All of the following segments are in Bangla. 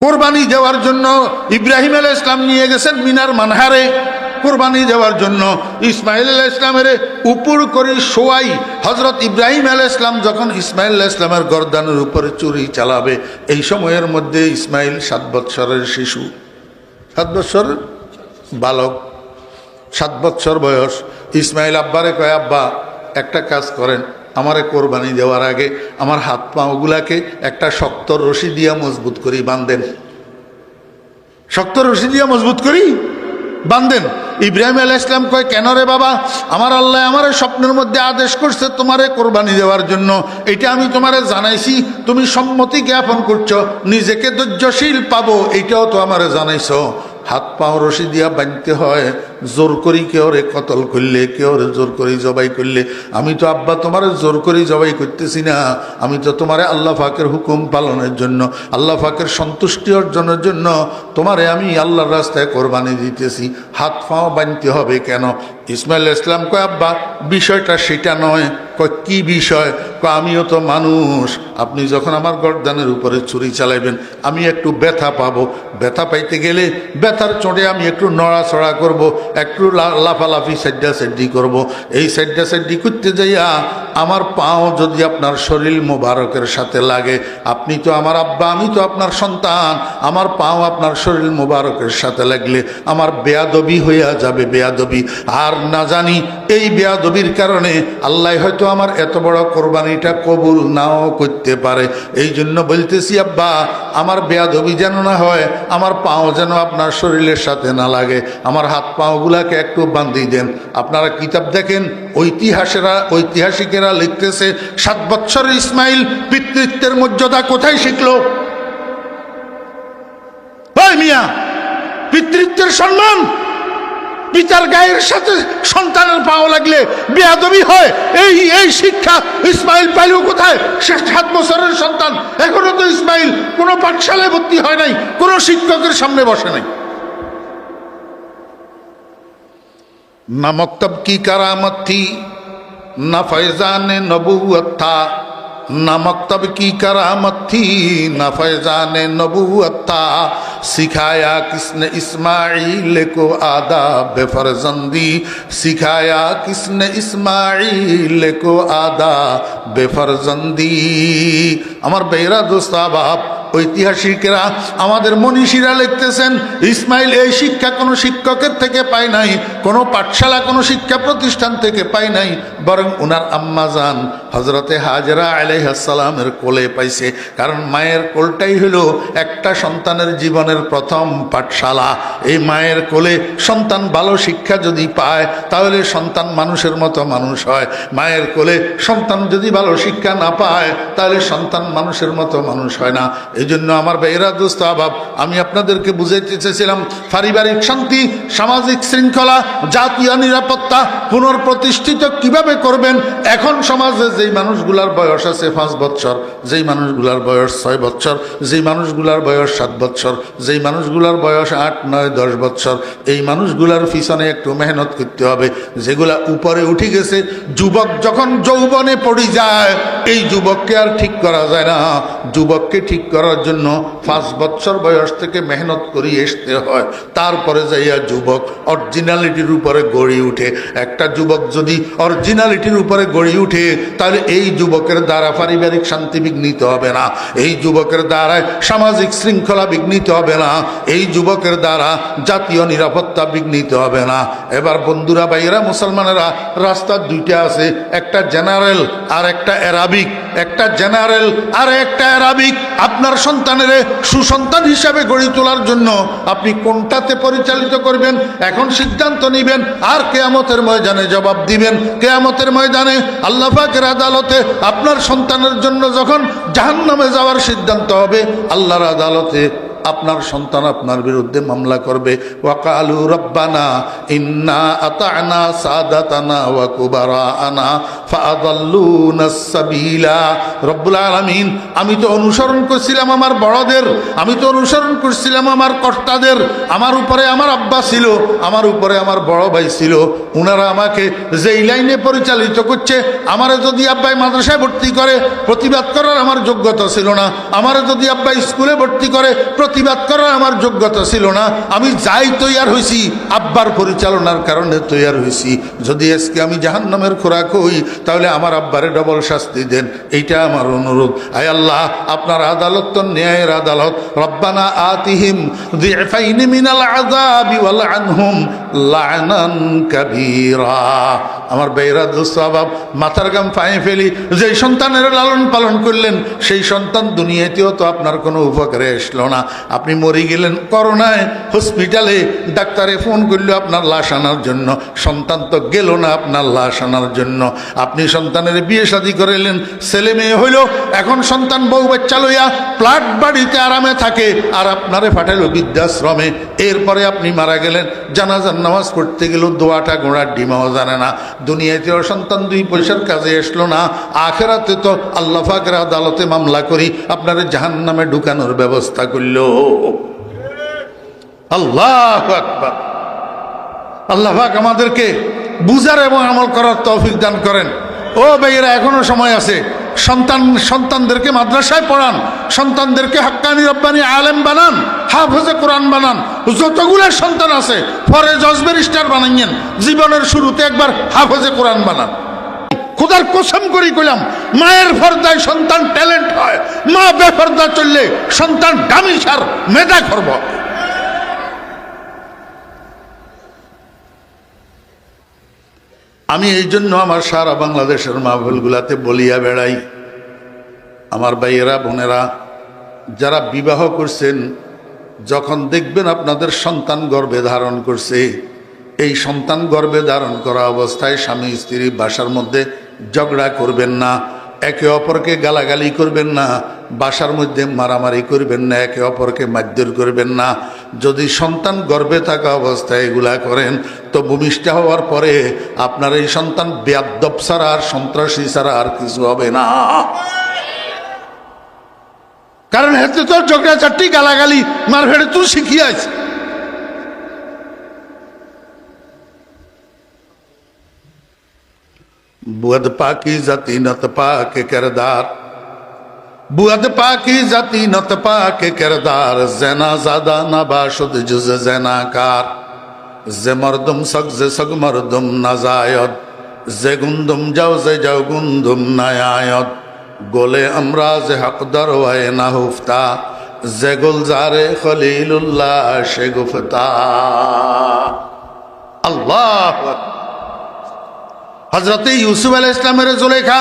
কোরবানি দেওয়ার জন্য ইব্রাহিম আলাইহিস সালাম নিয়ে গেছেন মিনার মানহারে কোরবানি দেওয়ার জন্য। ইসমাইল আলাইহিস সালামের উপর করে শোয়াই হযরত ইব্রাহিম আলাইহিস সালাম যখন ইসমাইল আলাইহিস সালামের গর্দানের উপরে ছুরি চালাবে, এই সময়ের মধ্যে ইসমাইল 7 বৎসরের শিশু, 7 বৎসরের বালক, 7 বৎসর বয়স। ইসমাইল আব্বারে কয়, আব্বা একটা কাজ করেন, আমারে কোরবানি দেওয়ার আগে আমার হাত পাগুলাকে একটা শক্ত রশি দিয়া মজবুত করি বাঁধেন, শক্ত রশি দিয়া মজবুত করি বাঁধেন। ইব্রাহিম আলাইহিস সালাম কয়, কেন রে বাবা? আমার আল্লাহ আমারে স্বপ্নের মধ্যে আদেশ করছে তোমারে কোরবানি দেওয়ার জন্য, এটা আমি তোমারে জানাইছি, তুমি সম্মতি জ্ঞাপন করছো, নিজেকে ধৈর্যশীল পাবো এইটাও তো আমারে জানাইছো। হাত পাও রশি দিয়া বাঁধতে হয়, জোর করি কেউ রে কতল করলে, কেউ রে জোর করি জবাই করলে। আমি তো আব্বা তোমারে জোর করি জবাই করতেছি না, আমি তো তোমারে আল্লাহ পাকের হুকুম পালনের জন্য, আল্লাহ পাকের সন্তুষ্টি অর্জনের জন্য তোমারে আমি আল্লাহর রাস্তায় কোরবানি দিতেছি। হাত পাও বাঁধতে হবে কেন? ইসমাইল ইসলাম কয়, আব্বা বিষয়টা সেটা নয়। কয়, কি বিষয়? কয়, আমিও তো মানুষ, আপনি যখন আমার গর্দানের উপরে ছুরি চালাইবেন আমি একটু ব্যথা পাবো, ব্যথা পাইতে গেলে ব্যথার চোটে আমি একটু নড়াচড়া করব, একটু লাফালাফি সাইডা সাইডি করব। এই সাইডা সাইডি করতে যাইয়া আমার পাও যদি আপনার শরীর মোবারকের সাথে লাগে, আপনি তো আমার আব্বা, আমি তো আপনার সন্তান, আমার পাও আপনার শরীর মোবারকের সাথে লাগলে আমার বেয়াদবি হইয়া যাবে, বেয়াদবি। আর না জানি এই বেয়াদবির কারণে আল্লাহ হয়তো আমার এত বড় কোরবানিটা কবুল নাও করতে পারে। এই জন্য বলতেছি আব্বা, আমার বেয়াদবি যেন না হয়, আমার পাও যেন আপনার শরীরের সাথে না লাগে, আমার হাত পাওগুলাকে একটু বাঁধিয়ে দেন। আপনারা কিতাব দেখেন, ঐতিহাসিকেরা লিখতেছে 7 বৎসরের ইসমাইল পিতৃত্বের মর্যাদা কোথায় শিখলো? ভাই মিয়া, পিতৃত্বের সম্মান, পিতার গায়ের সাথে সন্তানের পাও লাগলে বেয়াদবি হয়, এই শিক্ষা ইসমাইল পাইল কোথায়? সে 7 বছরের সন্তান, এখনো তো ইসমাইল কোনো পাঠশালায় ভর্তি হয় নাই, কোনো শিক্ষকের সামনে বসে নাই। না মক্তব কি কারামত থি, না ফয়জানে নবুয়ত থা, ना मक्तब की करामत थी ना फैजान नबूवत था, सिखाया किसने इस्माइल को आदाब फरजंदी, सिखाया किसने इस्माइल को आदाब फरजंदी। আমার বেরা দোস্ত বাপ, ঐতিহাসিকেরা আমাদের মনীষীরা লিখতেছেন, ইসমাইল এই শিক্ষা কোনো শিক্ষকের থেকে পায় নাই, কোনো পাঠশালা কোনো শিক্ষা প্রতিষ্ঠান থেকে পায় নাই, বরং ওনার আম্মাজান হজরতে হাজরা আলাইহিস সালামের কোলে পাইছে। কারণ মায়ের কোলটাই হলো একটা সন্তানের জীবনের প্রথম পাঠশালা। এই মায়ের কোলে সন্তান ভালো শিক্ষা যদি পায় তাহলে সন্তান মানুষের মতো মানুষ হয়। মায়ের কোলে সন্তান যদি ভালো শিক্ষা না পায় তাহলে সন্তান মানুষের মতো মানুষ হয় না। এই জন্য আমার ভাইয়েরা দোস্ত আবাব, আমি আপনাদেরকে বুঝাইতে চেয়েছিলাম, পারিবারিক শান্তি, সামাজিক শৃঙ্খলা, জাতীয় নিরাপত্তা পুনঃপ্রতিষ্ঠিত কিভাবে করবেন। এখন সমাজে যেই মানুষগুলার বয়স আছে 5 বছর, যেই মানুষগুলার বয়স 6 বছর, যেই মানুষগুলার বয়স 7 বছর, যেই মানুষগুলার বয়স 8, 9, 10 বছর, এই মানুষগুলার পিছনে একটু মেহনত করতে হবে। যেগুলা উপরে উঠে গেছে, যুবক যখন যৌবনে পড়ে যায়, এই যুবককে আর ঠিক করা যায় না। যুবককে ঠিক করার জন্য 5 বছর বয়স থেকে মেহনত করে আসতে হয়, তারপরে যাইয়া যুবক অরিজিনালিটির উপরে গড়ে উঠে। একটা যুবক যদি অরিজিনালিটির উপরে গড়ে উঠে তাহলে এই যুবকের দ্বারা পারিবারিক শান্তি বিঘ্নিত হবে না, এই যুবকের দ্বারায় সামাজিক শৃঙ্খলা বিঘ্নিত হবে না, এই যুবকের দ্বারা জাতীয় নিরাপত্তা বিঘ্নিত হবে না। এবার বন্ধুরা, ভাইয়েরা, মুসলমানেরা, রাস্তা 2টা আছে, একটা জেনারেল আর একটা অ্যারাবিক, একটা জেনারেল আর একটা অ্যারাবিক। আপনার সন্তানের সুসন্তান হিসাবে গড়ে তোলার জন্য আপনি কোনটাতে পরিচালিত করবেন এখন সিদ্ধান্ত নেবেন, আর কিয়ামতের ময়দানে জবাব দিবেন। কিয়ামতের ময়দানে আল্লাহ পাকের আদালতে আপনার সন্তানের জন্য যখন জাহান্নামে যাওয়ার সিদ্ধান্ত হবে, আল্লাহর আদালতে আপনার সন্তান আপনার বিরুদ্ধে মামলা করবে, ওয়াকালু রব্বানা ইন্না আতা'না সাদাতানা ওয়া কুবারানা ফাআদাল্লুনাস সাবিলা। রব্বুল আলামিন, আমি তো অনুসরণ করছিলাম আমার বড়দের, আমি তো অনুসরণ করছিলাম আমার কর্তাদের, আমার উপরে আমার আব্বা ছিল, আমার উপরে আমার বড় ভাই ছিল, ওনারা আমাকে যেই লাইনে পরিচালিত করছে, আমারে যদি আব্বাই মাদ্রাসায় ভর্তি করে প্রতিবাদ করার আমার যোগ্যতা ছিল না, আমারে যদি আব্বাই স্কুলে ভর্তি করে প্রতিবাদ করার আমার যোগ্যতা ছিল না। আমি যাই তৈয়ার হয়েছি, আব্বার পরিচালনার কারণে তৈয়ার হয়েছি। যদি আজকে আমি জাহান্নামের খোরাক হই, তাহলে আমার আব্বারে ডবল শাস্তি দেন, এইটা আমার অনুরোধ। আয় আল্লাহ, আপনার আদালত তো ন্যায়ের আদালত। রব্বানা আতিহিম যিফাইনি মিনাল আযাবি ওয়াল আনহুম লা'নান কাবীরা। আমার বেয়রা দুঃস্বভাব, মাথার গাম পায়ে ফেলি। যেই সন্তানের লালন পালন করলেন, সেই সন্তান দুনিয়াতেও তো আপনার কোনো উপকারে আসলো না। আপনি মরে গেলেন করোনায়, হসপিটালে ডাক্তারে ফোন করলো আপনার লাশ আনার জন্য, সন্তান তো গেল না আপনার লাশ আনার জন্য। আপনি সন্তানের বিয়ে শাদী করাইলেন, ছেলে মেয়ে হইল, এখন সন্তান বউ বাচ্চা লইয়া ফ্ল্যাট বাড়িতে আরামে থাকে, আর আপনারে পাঠাইল বৃদ্ধাশ্রমে। এরপরে আপনি মারা গেলেন, জানাজার নামাজ পড়তে গেল দোয়াটা ঘোড়ার ডিমাও জানে না। দুনিয়াতেও সন্তান দুই পয়সার কাজে আসলো না, আখেরাতে তো আল্লাহ পাকের আদালতে মামলা করি আপনারে জাহান্নামে ঢুকানোর ব্যবস্থা করল। আল্লাহু আকবার। আল্লাহ পাক আমাদেরকে বুঝার এবং আমল করার তৌফিক দান করেন। ও ভাইয়েরা, এখনো সময় আছে। সন্তানদেরকে মাদ্রাসায় পড়ান, সন্তানদেরকে হাক্কানি রব্বানি আলেম বানান, হাফেজে কোরআন বানান। যতগুলো সন্তান আছে পরে জজ ব্যারিস্টার বানাইয়েন, জীবনের শুরুতে একবার হাফেজে কোরআন বানান। খোদার কসম করি কইলাম, মায়ের পর্দায় সন্তান ট্যালেন্ট হয়, মা বেপর্দা চললে সন্তান ডামিসার মেধা করব। আমি এই জন্য আমার সারা বাংলাদেশের মাহফিলগুলাতে বলিয়া বেড়াই, আমার ভাইয়েরা বোনেরা যারা বিবাহ করছেন, যখন দেখবেন আপনাদের সন্তান গর্ভে ধারণ করছে, এই সন্তান গর্ভে ধারণ করা অবস্থায় স্বামী স্ত্রী বাসার মধ্যে ঝগড়া করবেন না, একে অপরকে গালাগালি করবেন না, বাসার মধ্যে মারামারি করবেন না, একে অপরকে মারধর করবেন না। যদি সন্তান গর্ভে থাকা অবস্থায় এগুলা করেন, তো ভূমিষ্ঠ হওয়ার পরে আপনার এই সন্তান বেয়াদ্দব ছাড়া আর সন্ত্রাসী ছাড়া আর কিছু হবে না। কারণ হেতে তো ঝগড়া চারটি গালাগালি মারফেড়ে তুই শিখিয়াছ। বুয়াদ পাকি জাতি নত পাকে কিরদার, বুয়াদ পাকি জাতি নত পাকে কিরদার, জেনা জাদা নাবাশুদ জুজ জেনাকার, যে মরদুম সগ যে সগ মরদুম নাজায়দ, যে গুন্দুম যাও যে যাও গুন্দুম নায়ায়দ, গোলে আমরা যে হকদার ওয়ায় না হুফতা, যে গুলজারে খলিলুল্লাহ সে গুফতা। আল্লাহ। হযরতে ইউসুফ আলাইহিস সালামের জুলেখা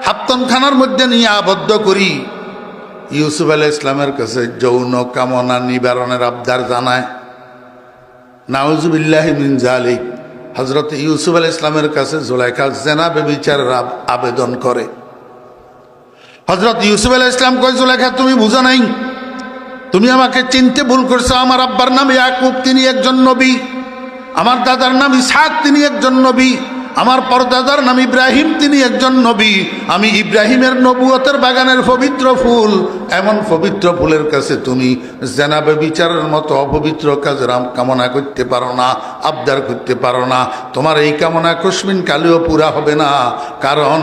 হাপ্তনখানার মধ্যে নিয়ে আবদ্ধ করি ইউসুফ আলাইহিস সালামের কাছে যৌন কামনা নিবারণের আবদার জানায়। নাউজুবিল্লাহি মিন যালিক। হযরতে ইউসুফ আলাইহিস সালামের কাছে জুলেখা জেনা ব্যভিচারের আবেদন করে। হযরত ইউসুফ আলাইহিস সালাম কয়, জুলেখা তুমি বুঝো নাই, তুমি আমাকে চিনতে ভুল করছো। আমার আব্বার নাম ইয়াকুব, তিনি একজন নবী। আমার দাদার নাম ইসহাক, তিনি একজন নবী। আমার পরদাদার নাম ইব্রাহিম, তিনি একজন নবী। আমি ইব্রাহিমের নবুয়তের বাগানের পবিত্র ফুল, এমন পবিত্র ফুলের কাছে তুমি জেনা ব্যভিচারের মতো অপবিত্র কাজের কামনা করতে পারো না, আবদার করতে পারো না। তোমার এই কামনা কসমিন কালেও পুরা হবে না। কারণ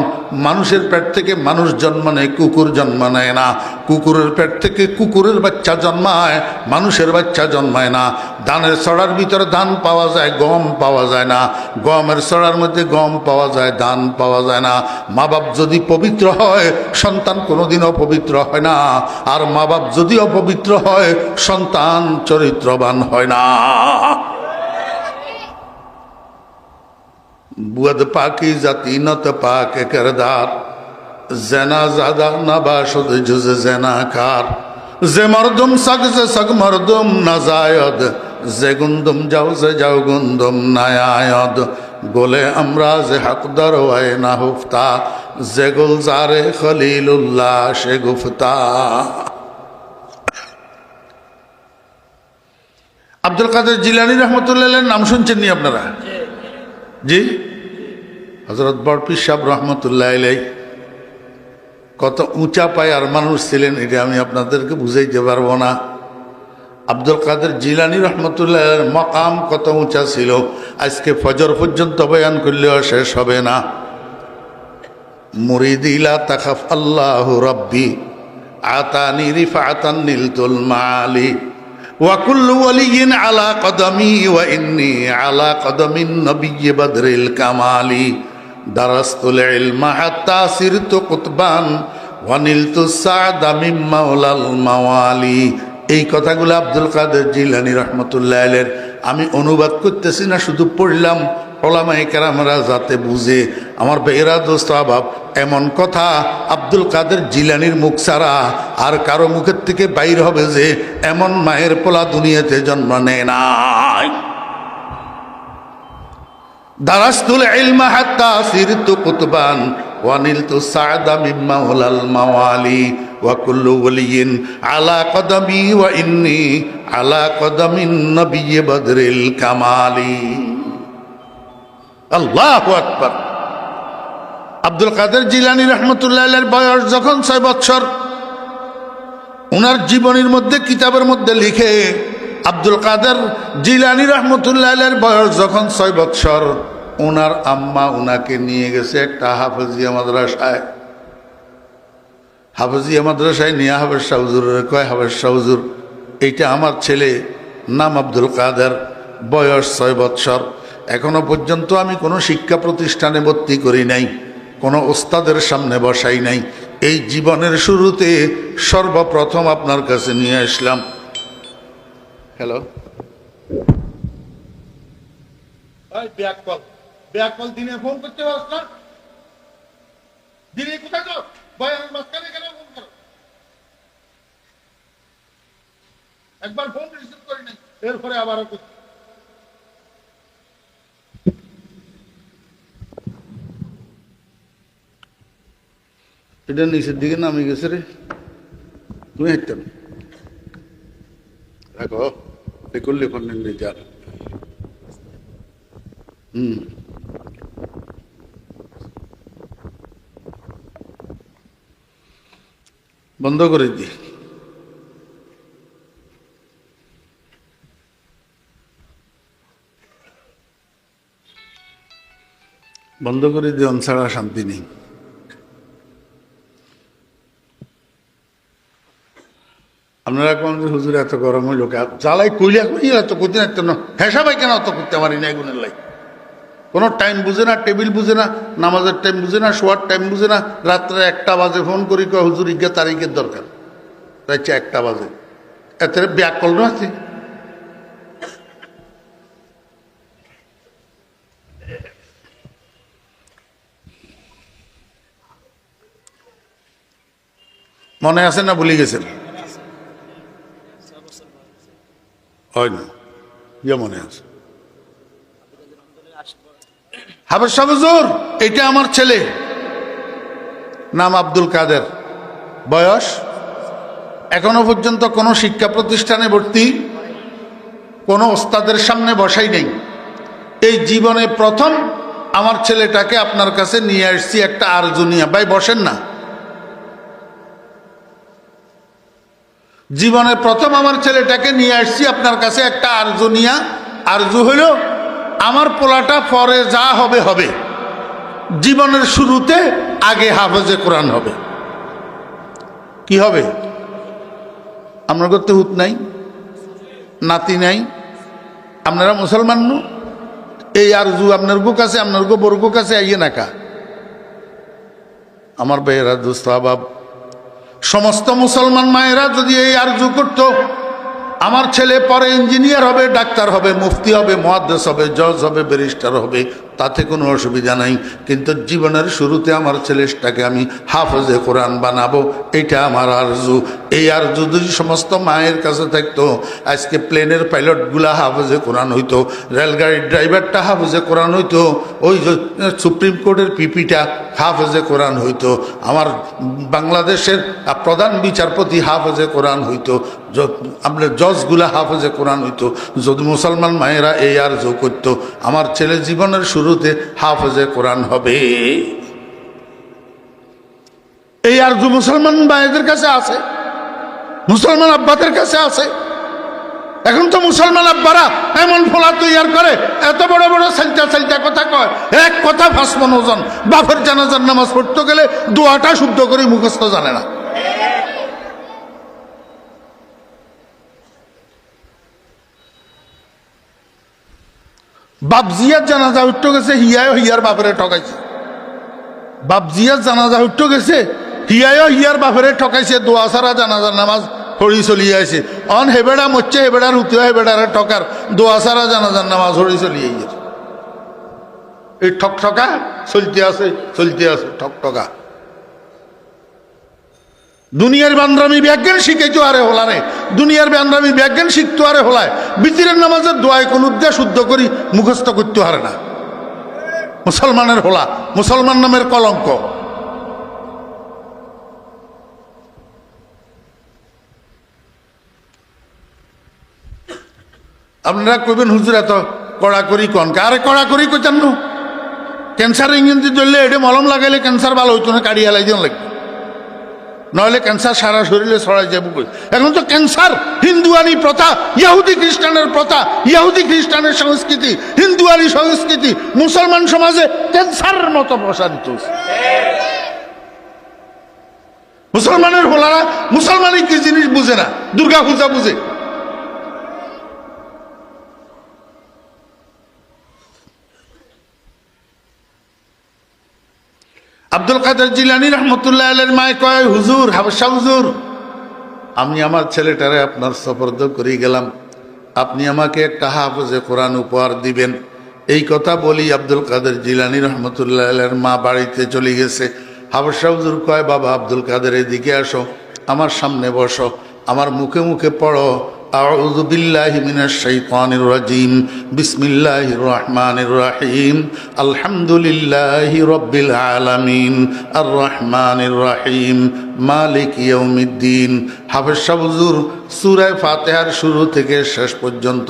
মানুষের পেট থেকে মানুষ জন্ম নেয়, কুকুর জন্ম নেয় না। কুকুরের পেট থেকে কুকুরের বাচ্চা জন্মায়, মানুষের বাচ্চা জন্মায় না। ধানের ছড়ার ভিতরে ধান পাওয়া যায়, গম পাওয়া যায় না। গমের ছড়ার মধ্যে গম পাওয়া যায়, ধান পাওয়া যায় না। মা বাপ যদি পবিত্র হয়, সন্তান কোনোদিন অপবিত্র হয় না। আর মা বাপ যদি অপবিত্র হয়, সন্তান চরিত্রবান হয় না। বুয়াদ পাকি জাতি নত পাকে কিরদার, জেনা জাদা নাবাশুদ জুজ জেনাকার, যে মরদুম সগ যে সগ মরদুম নাজায়দ, যে গুন্দুম যাও যে যাও গুন্দুম নায়ায়দ, গোলে আমরা যে হকদার ওয়ায় না হুফতা, যে গুলজারে খলিলুল্লাহ সে গুফতা। আব্দুল কাদের জিলানী রহমতুল্লাহ নাম শুনছেন নি আপনারা? জি। হযরত বড়পীর সাহেব রহমতুল্লাহ আলাইহি কত উঁচা পায়ার মানুষ ছিলেন, এটা আমি আপনাদেরকে বুঝাইতে পারবো না। আব্দুল কাদের জিলানী রহমতুল্লাহের মকাম কত উঁচা ছিল, আজকে ফজর পর্যন্ত বয়ান করলেও শেষ হবে না। মুরিদি লা তাখাফ আল্লাহু রাব্বি আতানি রিফাতান নিলতুল মালি ওয়া কুল্লু ওয়ালিয়িন আলা কদমি ওয়া ইন্নী আলা কদমিন নবিয়্যি বদরিল কামালি দারাস্তুল ইলমা হাত্তা সিরতু কুতবান ওয়া নিলতু সা'দা মিন মাওলাল মাওয়ালি। এই কথাগুলো আব্দুল কাদের জিলানী রহমতুল্লাহ আলাইহির আমি অনুবাদ করতেছি না, শুধু পড়লাম ওলামায়ে কেরামরা যাতে বুঝে। আমার বেহরা দোস্ত আবাব, এমন কথা আব্দুল কাদের জিলানীর মুখ ছাড়া আর কারো মুখের থেকে বাইর হবে যে এমন মায়ের পোলা দুনিয়াতে জন্ম নেয় নাই। দারাস্তুল ইলমা হাত্তা সিরতু কুতবান ওয়া নিলতু সা'দা মিন মাওলাল মাওয়ালি ওয়া কুল্লু ওয়ালিয়িন আলা কদমি ওয়া ইন্নী আলা কদমিন নবিয়্যি বদরিল কামালি। আল্লাহু আকবার। আব্দুল কাদের জিলানী রহমতুল্লাহ আলাইহির বয়স যখন 6 বছর, ওনার জীবনীর মধ্যে কিতাবের মধ্যে লিখে আব্দুল কাদের জিলানী রহমতুল্লাহ আলাইহির বয়স যখন 6 বছর, ওনার আম্মা ওনাকে নিয়ে গেছে একটা হাফেজিয়া মাদ্রাসায়। হাফেজিয়া মাদ্রাসায় নিয়ে হাফেজ শাহ হুজুরের কয়, হাফেজ শাহ হুজুর, এইটা আমার ছেলে, নাম আব্দুল কাদের, বয়স 6 বছর, এখনো পর্যন্ত আমি কোনো শিক্ষা প্রতিষ্ঠানে ভর্তি করি নাই, কোনো ওস্তাদের সামনে বসাই নাই, এই জীবনের শুরুতে সর্বপ্রথম আপনার কাছে নিয়ে আসলাম। হ্যালো, ব্যাকল দিনে ফোন করতে পারছ না? দিনে কোথায় তো বয়ানের মাঝখানে কেন ফোন করো? একবার ফোন রিসিভ করি নাই, এরপরে আবারও করছি। এটা নিচের দিকে নামে গেছে রে, তুমি একটা রাখো করলে করলেন যার বন্ধ করে দি। বন্ধ করে দিয়ে ছাড়া শান্তি নেই। আপনারা কোন যে হুজুর এত গরম হইল, জ্বালাই কইলা কই এত করতে না, কেন হেসাবাই কেন অত করতে পারি না? এগুনের লাই কোনো টাইম বুঝে না, টেবিল বুঝে না, নামাজের টাইম বুঝে না, শোয়ার টাইম বুঝে না। রাত্রে 1টা বাজে ফোন করি, কয় হুজুর ইজ্ঞা তারিখের দরকার, রাত্রে 1টা বাজে। এতে ব্যাক করল আছে। মনে আছে না ভুলে গেছেন? হয় না, ইয়ে মনে আছে। হাফেজ সাহেব হুজুর, এটা আমার ছেলে, নাম আব্দুল কাদের, বয়স এখনো পর্যন্ত কোনো শিক্ষা প্রতিষ্ঠানে ভর্তি, কোনো ওস্তাদের সামনে বসাই নেই, এই জীবনে প্রথম আমার ছেলেটাকে আপনার কাছে নিয়ে আসছি একটা আরজু নিয়ে। ভাই বসেন না। জীবনে প্রথম আমার ছেলেটাকে নিয়ে আসছি আপনার কাছে একটা আরজু নিয়া। আরজু হইল আমার পোলাটা পরে যা হবে হবে, জীবনের শুরুতে আগে হাফেজে কোরআন হবে। কি হবে? আপনার করতে হুত নাই, নাতি নাই, আপনারা মুসলমান নু, এই আরজু আপনার গো কাছে, আপনার গো বর্গ কাছে আইয়ে নাকা। আমার ভাইয়েরা দোস্ত আবাব, সমস্ত মুসলমান মায়েরা যদি এই আরজু করত, আমার ছেলে পরে ইঞ্জিনিয়ার হবে, ডাক্তার হবে, মুফতি হবে, মুহাদ্দিস হবে, জজ হবে, ব্যারিস্টার হবে, তাতে কোনো অসুবিধা নাই। কিন্তু জীবনের শুরুতে আমার ছেলেটাকে আমি হাফেজে কোরআন বানাবো, এটা আমার আরজু। এই আরজু যদি সমস্ত মায়ের কাছে থাকতো, আজকে প্লেনের পাইলটগুলা হাফেজে কোরআন হইতো, রেলগাড়ির ড্রাইভারটা হাফেজে কোরআন হইতো, ওই সুপ্রিম কোর্টের পিপিটা হাফেজে কোরআন হইতো, আমার বাংলাদেশের প্রধান বিচারপতি হাফেজে কোরআন হইতো, আপনার জজগুলা হাফেজে কোরআন হইতো। যদি মুসলমান মায়েরা এই আরজু করতো, আমার ছেলে জীবনের শুরুতে হাফেজে কোরআন হবে, এই আরজু মুসলমান মায়েদের কাছে আছে, মুসলমান আব্বাদের কাছে আছে। এখন তো মুসলমান আব্বারা এমন ফোলা তৈয়ার করে, এত বড় বড় সালটা সালটা কথা কয়, এক কথা 5 মণ ওজন। বাপের জানাজার নামাজ পড়তে গেলে দোয়াটা শুদ্ধ করে মুখস্থ জানে না। বাপজিয়ার জানাজা উঠতে গেছে, হিয়ায় হিয়ার বাপেরে ঠকাইছে। বাপজিয়ার জানাজা উঠতে গেছে, হিয়ায় হিয়ার বাপেরে ঠকাইছে। দোয়া সারা জানাজার নামাজ হরি চলিয়ে আছে। অন হেবেড়া মরছে, হেবেড়ার উঠে হেবেড়ারে ঠকার দোয়া সারা জানাজার নামাজ হরি চলিয়ে গেছে। এই ঠকঠকা চলতে আছে, চলতে আছে ঠকঠকা। দুনিয়ার বান্দ্রামি বিজ্ঞান শিখাইতো আরে হলারে, দুনিয়ার বান্দ্রামি বিজ্ঞান শিখতো আরে হলায়। বিতিরের নামাজের দোয়ায় কোন উদ্দেশ্য শুদ্ধ করি মুখস্থ করতে হারে না। মুসলমানের হোলা, মুসলমান নামের কলঙ্ক। আপনারা কইবেন হুজুর এত কড়াকড়ি কন, আরে কড়াকড়ি কইতেন না। ক্যান্সার ইঞ্জিন ধরলে এটা মলম লাগাইলে ক্যান্সার ভালো হইতো না, কাড়ি হালাই দিন লাগবে, নইলে ক্যান্সার সারা শরীরে ছড়াই যাবো। এখন তো ক্যান্সার হিন্দুয়ানি প্রথা, ইহুদি খ্রিস্টানের প্রথা, ইহুদি খ্রিস্টানের সংস্কৃতি, হিন্দুয়ানি সংস্কৃতি মুসলমান সমাজে ক্যান্সারের মতো প্রসারিত হচ্ছে। মুসলমানের হোলারা মুসলমানই কি জিনিস বুঝে না, দুর্গা পূজা বুঝে। আব্দুল কাদের জিলানী রহমতুল্লাহ আলাইহির মায় কয়, হুজুর, হাবশা হুজুর, আমি আমার ছেলেটারে আপনার সফরদ করে গেলাম, আপনি আমাকে একটা হাফেজে কোরআন উপহার দিবেন। এই কথা বলি আব্দুল কাদের জিলানী রহমতুল্লাহ আলাইহির মা বাড়িতে চলে গেছে। হাবশা হুজুর কয়, বাবা আব্দুল কাদের এদিকে আসো, আমার সামনে বসো, আমার মুখে মুখে পড়ো আউযু বিল্লাহি মিনাশ শাইতানির রাজিম, বিসমিল্লাহির রহমানির রহিম, আলহামদুলিল্লাহি রাব্বিল আলামিন, আর রহমানির রহিম, মালিক ইয়াউমিদ্দিন। হাফেজ সাহেব হুজুর সূরা ফাতিহার শুরু থেকে শেষ পর্যন্ত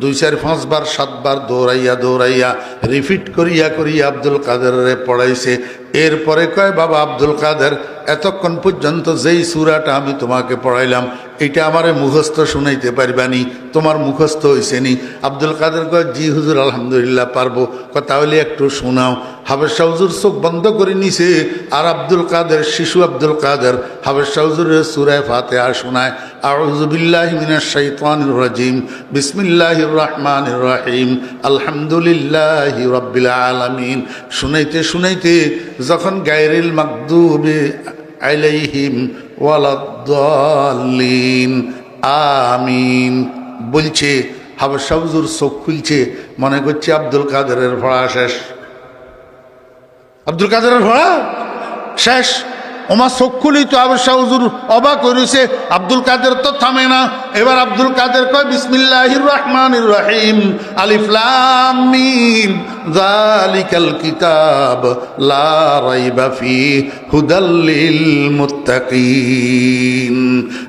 2-4-5 বার 7 বার দৌড়াইয়া দৌড়াইয়া রিপিট করিয়া করিয়া আব্দুল কাদেরে পড়াইছে। এরপরে কয়, বাবা আব্দুল কাদের, এতক্ষণ পর্যন্ত যেই সূরাটা আমি তোমাকে পড়াইলাম এটা আমারে মুখস্থ শুনাইতে পারবানি? তোমার মুখস্থ হইছে নি? আব্দুল কাদের কয়, জি হুজুর আলহামদুলিল্লাহ পারবো। তাহলে একটু শোনাও। হাফেজ সাহেব হুজুর চোখ বন্ধ করে নিছে, আর আব্দুল কাদের, শিশু আব্দুল কাদের হাফেজ সাহেব হুজুরের সূরা ফাতিহা শোনায়। আউযু বিল্লাহি মিনাশ শাইতানির রাজিম, বিসমিল্লাহির রহমানির রহিম, আলহামদুলিল্লাহি রাব্বিল আলামিন। শুনাইতে শুনাইতে যখন গায়রিল মাগদুবি আলাইহিম ওয়ালাদ-দাল্লিন আমিন বলছে, হাফেজ সাহেব হুজুর চোখ খুলছে, মনে করছে আব্দুল কাদেরের পড়া শেষ। আব্দুল কাদেরের পড়া শেষ। ওমা চোখ খুলি তো হাফেজ সাহেব হুজুর অবাক হয়েছে, আব্দুল কাদের তো থামে না। এবার আব্দুল কাদের কয়, বিসমিল্লাহির রহমানির রহিম, আলিফ লাম মিম, যালিকাল কিতাব লা রাইবা ফিহি হুদাল লিল মুত্তাকিন।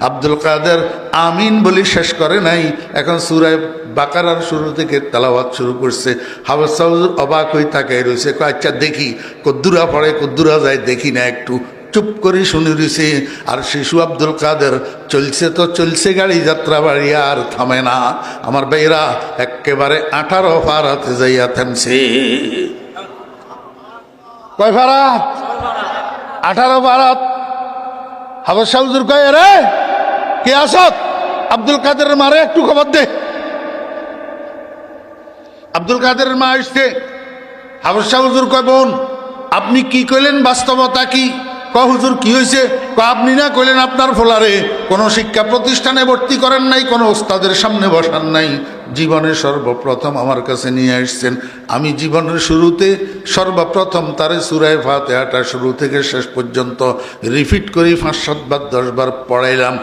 আব্দুল কাদের আমিন বলি শেষ করে নাই, এখন সূরা বাকারার শুরু থেকে তেলাওয়াত শুরু করছে। হাফেজ সাহেব হুজুর অবাক হয়ে তাকায় রয়েছে, কয় আচ্ছা দেখি কদ্দুরা পড়ে কদ্দুরা যায়, দেখি না একটু। চুপ করে শুনে রয়েছে। আর শিশু আব্দুল কাদের চলছে তো চলছে গাড়ি, যাত্রা বাড়ি আর থামে না। আমার ভাইরা একেবারে 18 ফারাতে যাইয়া থামছে। কয় ফারাত? 18 ফারাত। হাফেজ সাহেব হুজুর কয়, রে কে আসত? আব্দুল কাদের মারে একটু খবর দে। আব্দুল কাদের মা আসছে। হাফেজ সাহেব হুজুর কয়, বোন আপনি কি কইলেন, বাস্তবতা কি? হুজুর কি হয়েছে? আপনি না কইলেন আপনার ফোলারে কোনো শিক্ষা প্রতিষ্ঠানে ভর্তি করেন নাই, কোনো ওস্তাদের সামনে বসান নাই, জীবনে সর্বপ্রথম আমার কাছে নিয়ে আসছেন। আমি জীবনের শুরুতে সর্বপ্রথম তারে সূরা ফাতিহাটা শুরু থেকে শেষ পর্যন্ত রিপিট করি 5-7 বার 10 বার পড়াইলাম।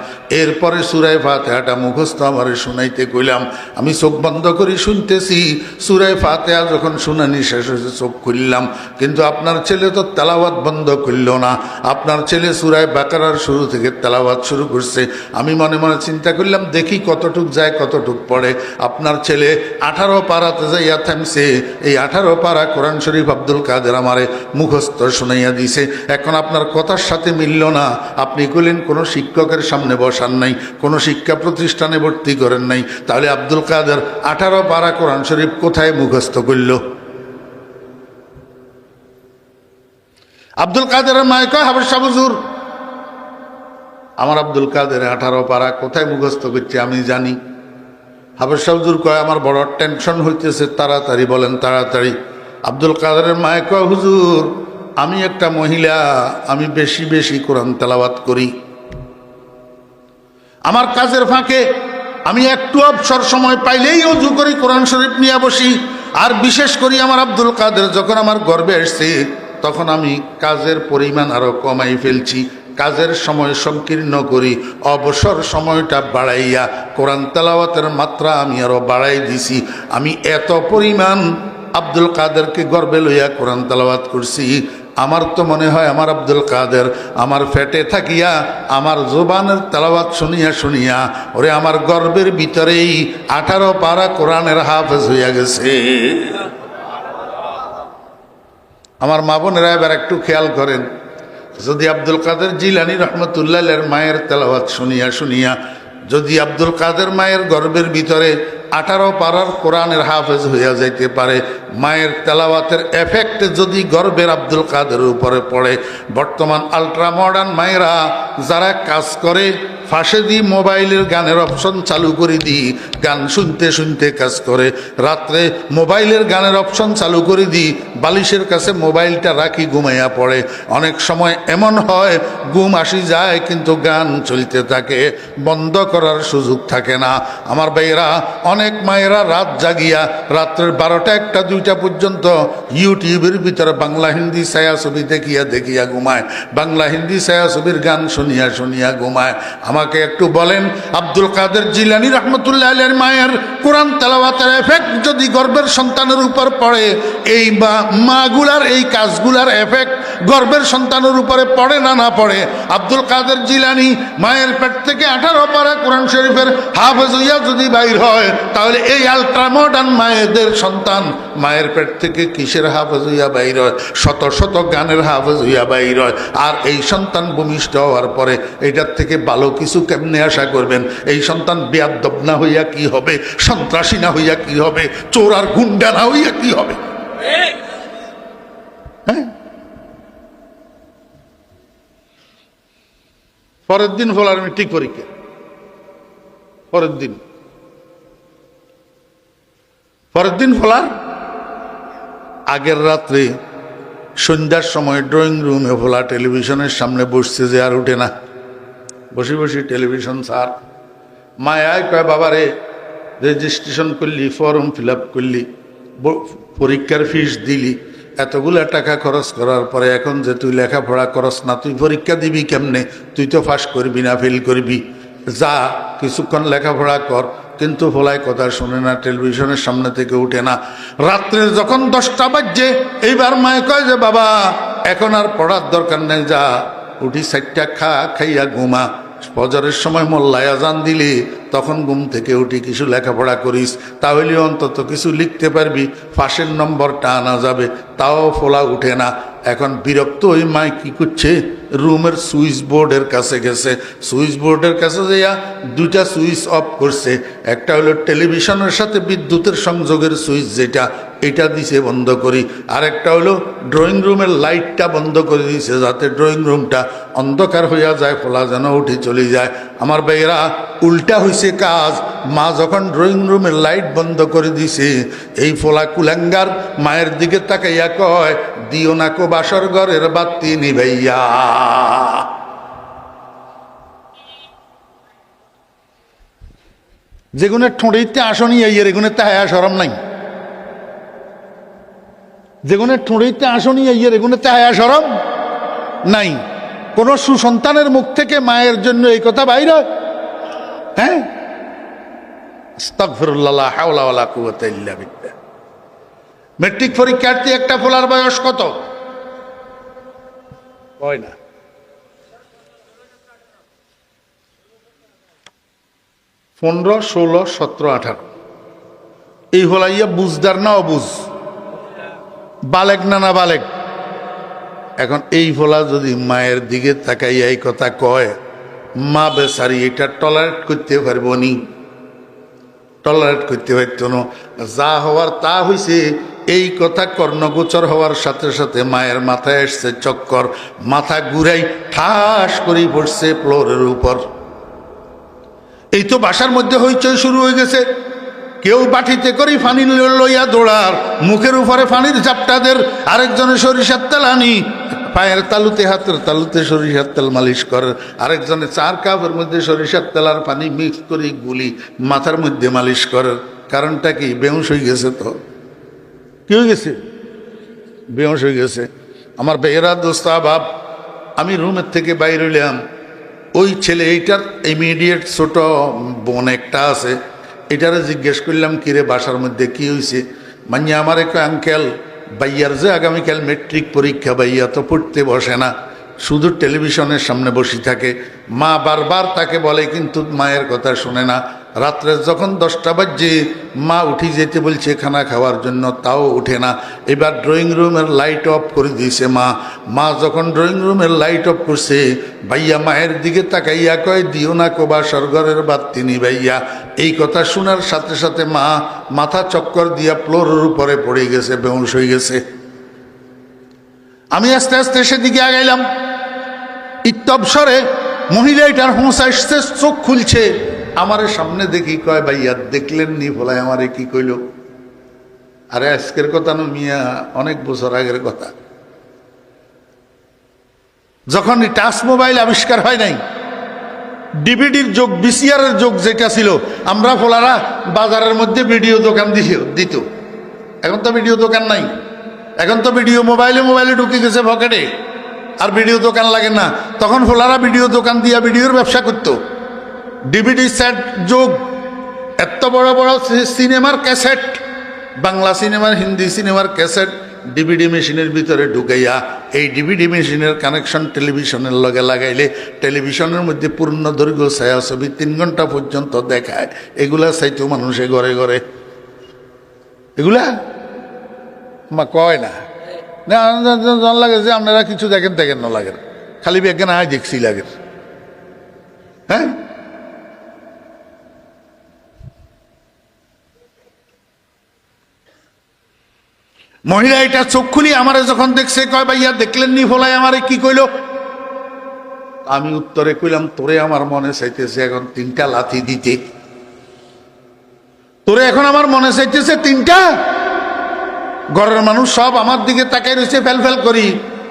এরপরে সূরা ফাতিহাটা মুখস্থ আমারে শুনাইতে কইলাম। আমি চোখ বন্ধ করে শুনতেছি। সূরা ফাতিহা যখন শুনানি শেষ হয়েছে চোখ খুললাম, কিন্তু আপনার ছেলে তো তেলাওয়াত বন্ধ করল না। আপনার ছেলে সূরা বাকারার শুরু থেকে তেলাওয়াত শুরু করছে। আমি মনে মনে চিন্তা করলাম, দেখি কতটুক যায় কতটুক পড়ে। আপনার ছেলে 18 পারাতে যাইয়া থামছে। এই 18 পারা কোরআন শরীফ আব্দুল কাদের আমারে মুখস্থ শুনাইয়া দিছে। এখন আপনার কথার সাথে মিলল না। আপনি কইলেন কোনো শিক্ষকের সামনে বসান নাই, কোনো শিক্ষা প্রতিষ্ঠানে ভর্তি করেন নাই, তাহলে আব্দুল কাদের 18 পারা কোরআন শরীফ কোথায় মুখস্থ করল? আব্দুল কাদেরের মায় কয়, হাফেজ সাহেব হুজুর আমার আব্দুল কাদের 18 পারা কোথায় মুখস্থ করছে আমি জানি। হাফেজ সাহেব হুজুর কয় আমার বড় টেনশন হইতেছে, তাড়াতাড়ি বলেন তাড়াতাড়ি। আব্দুল কাদেরের মায়ে কয় হুজুর আমি একটা মহিলা, আমি বেশি বেশি কোরআন তেলাওয়াত করি, আমার কাজের ফাঁকে আমি একটু অবসর সময় পাইলেই ওযু করি, কোরআন শরীফ নিয়ে বসি। আর বিশেষ করি আমার আব্দুল কাদের যখন আমার গর্বে আসছে তখন আমি কাজের পরিমাণ আরো কমাই ফেলছি, কাজের সময় সংকীর্ণ করি, অবসর সময়টা বাড়াইয়া কোরআন তেলাওয়াতের মাত্রা আমি আরো বাড়াই দিছি। আমি এত পরিমাণ আব্দুল কাদেরকে গর্বে লইয়া কোরআন তেলাওয়াত করছি, আমার তো মনে হয় আমার আব্দুল কাদের আমার ফেটে থাকিয়া আমার জবানের তেলাওয়াত শুনিয়া শুনিয়া ওরে আমার গর্বের ভিতরেই 18 পারা কোরআনের হাফেজ হইয়া গেছে। আমার মা বোনেরা এবার একটু খেয়াল করেন, যদি আব্দুল কাদের জিলানী রহমতুল্লাহের মায়ের তেলাওয়াত শুনিয়া শুনিয়া যদি আব্দুল কাদের মায়ের গর্বের ভিতরে 18 পারার কোরআনের হাফেজ হইয়া যাইতে পারে, মায়ের তেলাওয়াতের এফেক্ট যদি গর্বের আব্দুল কাদের উপরে পড়ে, বর্তমান আলট্রা মডার্ন মায়েরা যারা কাজ করে ফাঁসে দি মোবাইলের গানের অপশন চালু করে দিই, গান শুনতে শুনতে কাজ করে, রাত্রে মোবাইলের গানের অপশন চালু করে দিই, বালিশের কাছে মোবাইলটা রাখি, ঘুমাইয়া পড়ে। অনেক সময় এমন হয় ঘুম আসি যায় কিন্তু গান চলতে থাকে, বন্ধ করার সুযোগ থাকে না। আমার ভাইয়েরা, অনেক মায়েরা রাত জাগিয়া রাত্রের 12টা 1টা 2টা পর্যন্ত ইউটিউবের ভিতরে বাংলা হিন্দি ছায়াছবি দেখিয়া দেখিয়া ঘুমায়, বাংলা হিন্দি ছায়াছবির গান শুনিয়া শুনিয়া ঘুমায়। আমাকে একটু বলেন, আব্দুল কাদের জিলানী রহমতুল্লাহ আলাইহির মায়ের কোরআন তেলাওয়াতের এফেক্ট যদি গর্ভের সন্তানের উপর পড়ে, এই মাগুলার এই কাজগুলার এফেক্ট গর্ভের সন্তানের উপরে পড়ে না না পড়ে? আব্দুল কাদের জিলানী মায়ের পেট থেকে 18 পারা কোরআন শরীফের হাফেজ হইয়া যদি বাইর হয়, তাহলে এই আলট্রা মডার্ন মায়েদের সন্তান মায়ের পেট থেকে কিসের হাফেজ হইয়া বাইর হয়? শত শত গানের হাফেজ হইয়া বাইর হয়। আর এই সন্তান ভূমিষ্ঠ হওয়ার পরে এটার থেকে ভালো কিছু কেমনে আশা করবেন? এই সন্তান বেয়াদব না হইয়া কি হবে, সন্ত্রাসী না হইয়া কি হবে, চোর আর গুন্ডা না হইয়া কি হবে? হ্যাঁ, পরের দিন ফলার মেট্রিক পরীক্ষা, পরের দিন ফলার আগের রাত্রে সন্ধ্যার সময় ড্রয়িং রুমে ফোলা টেলিভিশনের সামনে বসছে, যে আর উঠে না, বসে বসে টেলিভিশন স্যার। মায়ায় কয় বাবা রে, রেজিস্ট্রেশন করলি, ফর্ম ফিল আপ করলি, পরীক্ষার ফিস দিলি, এতগুলা টাকা খরচ করার পরে এখন যে তুই লেখাপড়া করস না, তুই পরীক্ষা দিবি কেমনে? তুই তো পাস করবি না, ফেল করবি, যা কিছুক্ষণ লেখাপড়া কর। কিন্তু ফলায় কথা শুনে না, টেলিভিশনের সামনে থেকে উঠে না। রাত্রে যখন 10টা বাজছে, এইবার মায়ে কয় যে বাবা এখন আর পড়ার দরকার নেই, যা উঠি 4টা খাইয়া ঘুমা, ফজরের সময় মোল্লায় আজান দিলি তখন ঘুম থেকে উঠি কিছু লেখাপড়া করিস, তাহলে অন্তত কিছু লিখতে পারবি, পাশের নম্বরটা আনা যাবে। তাও ফোলা উঠে না। এখন বিরক্ত ওই মাই কি করছে, রুমের সুইচ বোর্ডের কাছে গেছে, সুইচ বোর্ডের কাছে যাইয়া 2টা সুইচ অফ করছে। একটা হলো টেলিভিশনের সাথে বিদ্যুতের সংযোগের সুইচ, যেটা এটা দিছে বন্ধ করি, আর একটা হলো ড্রয়িং রুমের লাইটটা বন্ধ করে দিয়েছে, যাতে ড্রয়িং রুমটা অন্ধকার হইয়া যায়, ফোলা যেন উঠে চলে যায়। আমার ভাইয়েরা, উল্টা হইছে কাজ। মা যখন ড্রয়িং রুমের লাইট বন্ধ করে দিছে, এই ফোলা কুলাঙ্গার মায়ের দিকে তাকাইয়া কয়, দিও না কো বাসর ঘরের বাতি নিভাইয়া। যেগুনের ঠোঁড়িতে আসনি এর এগুনের তাহায়া সরম নাই, যেগুনের ঠোঁড়িতে আসনি এর এগুনের তাহায়া সরম নাই। কোন সুসন্তানের মুখ থেকে মায়ের জন্য এই কথা বাইর হয়? হ্যাঁ, আস্তাগফিরুল্লাহ, লা হাওলা ওয়ালা কুওয়াতা ইল্লা বিল্লাহ। মেট্রিক পরীক্ষার্থী একটা ফোলার বয়স কত? হয় না, 15, 16, 17, 18। এই হলাইয়া বুঝদার না অবুঝ, বালেক না না বালেক। এখন এই ফোলা যদি মায়ের দিকে তাকাইয়া এই কথা কয়, মা বেচারি এটা টলারেট করতে পারবো নি? টলারেট করতে পারত না। যা হওয়ার তা হইছে। এই কথা কর্ণগোচর হওয়ার সাথে সাথে মায়ের মাথায় এসছে চক্কর, মাথা ঘুরাই ঠাস করে পড়ছে ফ্লোরের উপর। এই তো বাসার মধ্যে হইচই শুরু হয়ে গেছে। কেউ বাটিতে করি পানি লইয়া দৌড়ার, মুখের উপরে পানির ঝাপটাদের, আরেকজনে সরিষার তেল আনি পায়ের তালুতে হাতের তালুতে সরিষার তেল মালিশ করে, আরেকজনে 4 কাপের মধ্যে সরিষার তেল আর পানি মিক্স করে গুলি মাথার মধ্যে মালিশ করে। কারণটা কি? বেহুশ হয়ে গেছে। তো কি হয়ে গেছে? বেহুশ হয়ে গেছে। আমার বেয়েরা দোস্ত বাপ, আমি রুমের থেকে বাইর হইলাম, ওই ছেলে এইটার ইমিডিয়েট ছোট বোন একটা আছে, এটারে জিজ্ঞেস করলাম কিরে বাসার মধ্যে কি হয়েছে? মানে আমার এক আঙ্কেল ভাইয়ার যে আগামীকাল মেট্রিক পরীক্ষা, ভাইয়া তো পড়তে বসে না, শুধু টেলিভিশনের সামনে বসে থাকে। মা বারবার তাকে বলে কিন্তু মায়ের কথা শুনে না। রাত্রে যখন 10টা বাজে মা উঠে যেতে বলছে খানা খাওয়ার জন্য, তাও উঠে না। এবার ড্রয়িং রুমের লাইট অফ করে দিয়েছে মা যখন ড্রয়িং রুমের লাইট অফ করছে, ভাইয়া মায়ের দিকে তাকাইয়া কয় দিও না কোবা স্বর্গের বাতি নিবাইয়া। এই কথা শোনার সাথে সাথে মা মাথা চক্কর দিয়া ফ্লোরের উপরে পড়ে গেছে, বেহুশ হয়ে গেছে। আমি আস্তে আস্তে সেদিকে আগাইলাম। ইত্যবসরে মহিলা এটার হোঁস আসছে, চোখ খুলছে, আমারে সামনে দেখি কয় ভাইয়া দেখলেন নি ফলায় আমারে কি কইল? আরে আজকের কথা না মিয়া, অনেক বছর আগের কথা। যখন টাচ মোবাইল আবিষ্কার হয় নাই, ডিভিডির যুগ, ভিসিআরের যুগ যেটা ছিল, আমরা ফোলারা বাজারের মধ্যে ভিডিও দোকান দিত। এখন তো ভিডিও দোকান নাই, এখন তো ভিডিও মোবাইলে ঢুকে গেছে পকেটে, আর ভিডিও দোকান লাগে না। তখন ফোলারা ভিডিও দোকান দিয়া ভিডিওর ব্যবসা করতো। ডিভিডি সেট যুগ, এত বড় বড় সিনেমার ক্যাসেট, বাংলা সিনেমার, হিন্দি সিনেমার ক্যাসেট ডিভিডি মেশিনের ভিতরে ঢুকাইয়া, এই ডিভিডি মেশিনের কানেকশন টেলিভিশনের লগে লাগাইলে টেলিভিশনের মধ্যে পূর্ণ দৈর্ঘ্য ছায়াছবি 3 ঘন্টা পর্যন্ত দেখায়। এগুলা চাইতো মানুষে ঘরে ঘরে, এগুলা মা কয় না লাগে যে আপনারা কিছু দেখেন না লাগে, খালি বিজ্ঞান আয় দেখছি লাগে। হ্যাঁ, মহিলা এটা চোখ খুলি আমারে যখন দেখছে কয় ভাইয়া দেখলেন নি ফলাই আমারে কি কইল? আমি উত্তরে কইলাম তোরে আমার মনে চাইতেছে এখন 3টা লাথি দিতে, তোরে এখন আমার মনে চাইতেছে 3টা। ঘরের মানুষ সব আমার দিকে তাকাই রয়েছে, ফেল করি।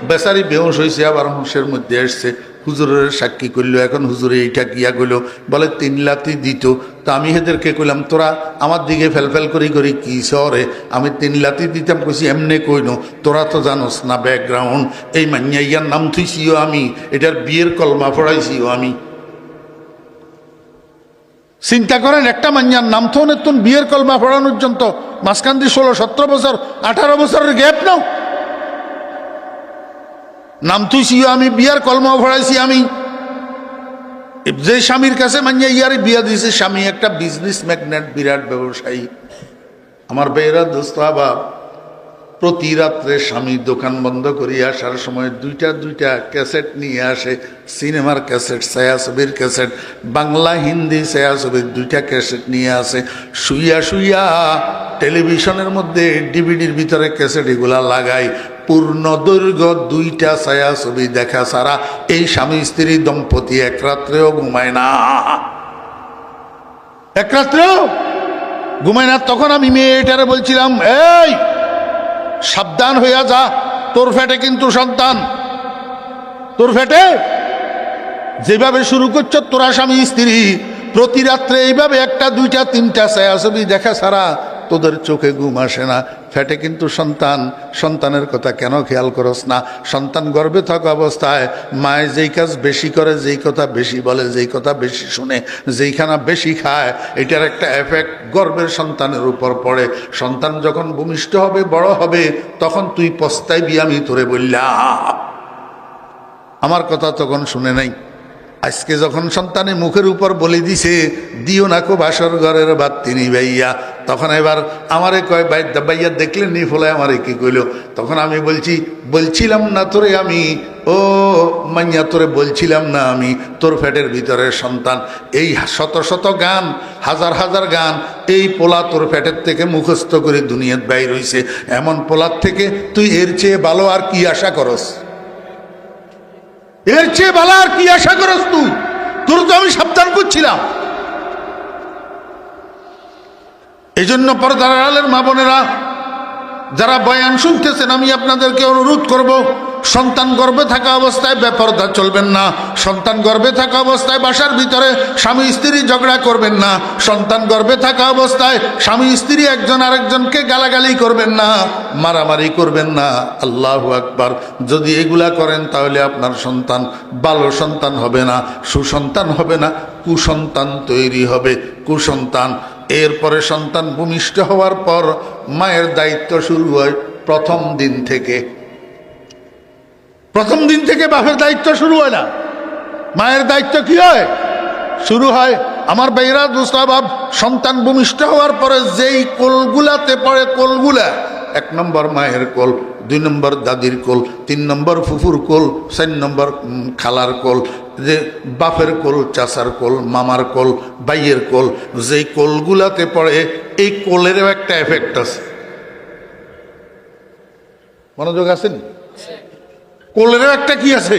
বেচারি বেহুশ হয়েছে, আবার হুঁশের মধ্যে আসছে, হুজুরের সাক্ষী করলো। এখন হুজুরে এইটা কিয়া কইলো, বলে 3 লাথি দিত। তা আমি এদেরকে কইলাম তোরা আমার দিকে ফেল করি কি সরে? আমি 3 লাথি দিতাম, কইছি এমনি কইনো, তোরা তো জানোস না ব্যাকগ্রাউন্ড। এই মাইয়াইয়ার নাম থুইছিও আমি, এটার বিয়ের কলমা পড়াইছিও আমি। চিন্তা করেন, একটা মাইয়ার নাম তো নতুন বিয়ের কলমা পড়ানোর জন্য মাঝখান দিয়ে 16-17 বছর 18 বছরের গ্যাপ নাও। নাম থুইছিও আমি, বিয়ার কলমা পড়াইছি আমি। যে স্বামীর কাছে মাইয়া ইয়ারে বিয়া দিয়েছে, স্বামী একটা বিজনেস ম্যাগনেট, বিরাট ব্যবসায়ী। আমার বেয়েরা দোস্ত বাপ, প্রতি রাত্রে স্বামী দোকান বন্ধ করিয়া আসার সময় 2টা ক্যাসেট নিয়ে আসে, সিনেমার ক্যাসেট, ছায়াছবির ক্যাসেট, বাংলা হিন্দি ছায়াছবির 2টা ক্যাসেট নিয়ে আসে। শুইয়া টেলিভিশনের মধ্যে ডিভিডির ভিতরে ক্যাসেট এগুলা লাগাই। পূর্ণ দৈর্ঘ্য 2টা ছায়াছবি দেখা ছাড়া এই স্বামী স্ত্রী দম্পতি এক রাত্রেও ঘুমায় না, এক রাত্রেও ঘুমায় না। তখন আমি মেয়েটারে বলছিলাম, এই সাবধান হইয়া যা, তোর ফেটে কিন্তু সন্তান, তোর ফেটে যেভাবে শুরু করছো তোরা স্বামী স্ত্রী, প্রতি রাত্রে এইভাবে 1টা 2টা 3টা ছায়াছবি দেখা ছাড়া তোদের চোখে ঘুম আসে না। ফেটে কিন্তু সন্তান, সন্তানের কথা কেন খেয়াল করস না? সন্তান গর্ভে থাকা অবস্থায় মায়ে যেই কাজ বেশি করে, যেই কথা বেশি বলে, যেই কথা বেশি শুনে, যেইখানা বেশি খায়, এটার একটা এফেক্ট গর্ভের সন্তানের উপর পড়ে। সন্তান যখন ভূমিষ্ঠ হবে, বড় হবে, তখন তুই পস্তাইবি, আমি তোরে বললাম। আমার কথা তখন শুনে নাই। আজকে যখন সন্তানে মুখের উপর বলে দিছে দিও না কো বাসর ঘরের বাতি নিবাইয়া, তখন এবার আমারে কয় ভাইয়া দেখলেন নি ফলে আমারে কি কইল? তখন আমি বলছিলাম না তোরে আমি, ও মাইয়া তোরে বলছিলাম না আমি, তোর ফ্যাটের ভিতরের সন্তান। এই শত গান, হাজার গান এই পোলা তোর ফ্যাটের থেকে মুখস্থ করে দুনিয়ার বাইর হইছে। এমন পোলার থেকে তুই এর চেয়ে ভালো আর কি আশা করস? এর চেয়ে ভালো আর কি আশা করস তুই? তোর তো আমি সাবধান করছিলাম। এই জন্য পর্দার আড়ালের মা বোনেরা যারা বয়ান শুনতেছেন, আমি আপনাদেরকে অনুরোধ করব, সন্তান গর্ভে থাকা অবস্থায় বেপরদা চলবেন না। সন্তান গর্ভে থাকা অবস্থায় বাসার ভিতরে স্বামী স্ত্রী ঝগড়া করবেন না। সন্তান গর্ভে থাকা অবস্থায় স্বামী স্ত্রী একজন আরেকজনকে গালাগালি করবেন না, মারামারি করবেন না। আল্লাহু আকবার। যদি এগুলা করেন তাহলে আপনার সন্তান ভালো সন্তান হবে না, সুসন্তান হবে না, কুসন্তান তৈরি হবে, কুসন্তান। এরপরে সন্তান ভূমিষ্ঠ হওয়ার পর মায়ের দায়িত্ব শুরু হয় প্রথম দিন থেকে। প্রথম দিন থেকে বাপের দায়িত্ব শুরু হয় না, মায়ের দায়িত্ব কি হয়? শুরু হয়। আমার ভাইরা দুস্তাবাব, সন্তান ভূমিষ্ঠ হওয়ার পরে যেই কোলগুলাতে পড়ে, কোলগুলা 1 নম্বর মায়ের কোল, 2 নম্বর দাদির কোল, 3 নম্বর ফুফুর কোল, 4 নম্বর খালার কোল, যে বাপের কোল, চাচার কোল, মামার কোল, ভাইয়ের কোল, যেই কোলগুলাতে পড়ে এই কোলেরও একটা এফেক্ট আছে। মনোযোগ আছেন? কোলেরও একটা কি আছে?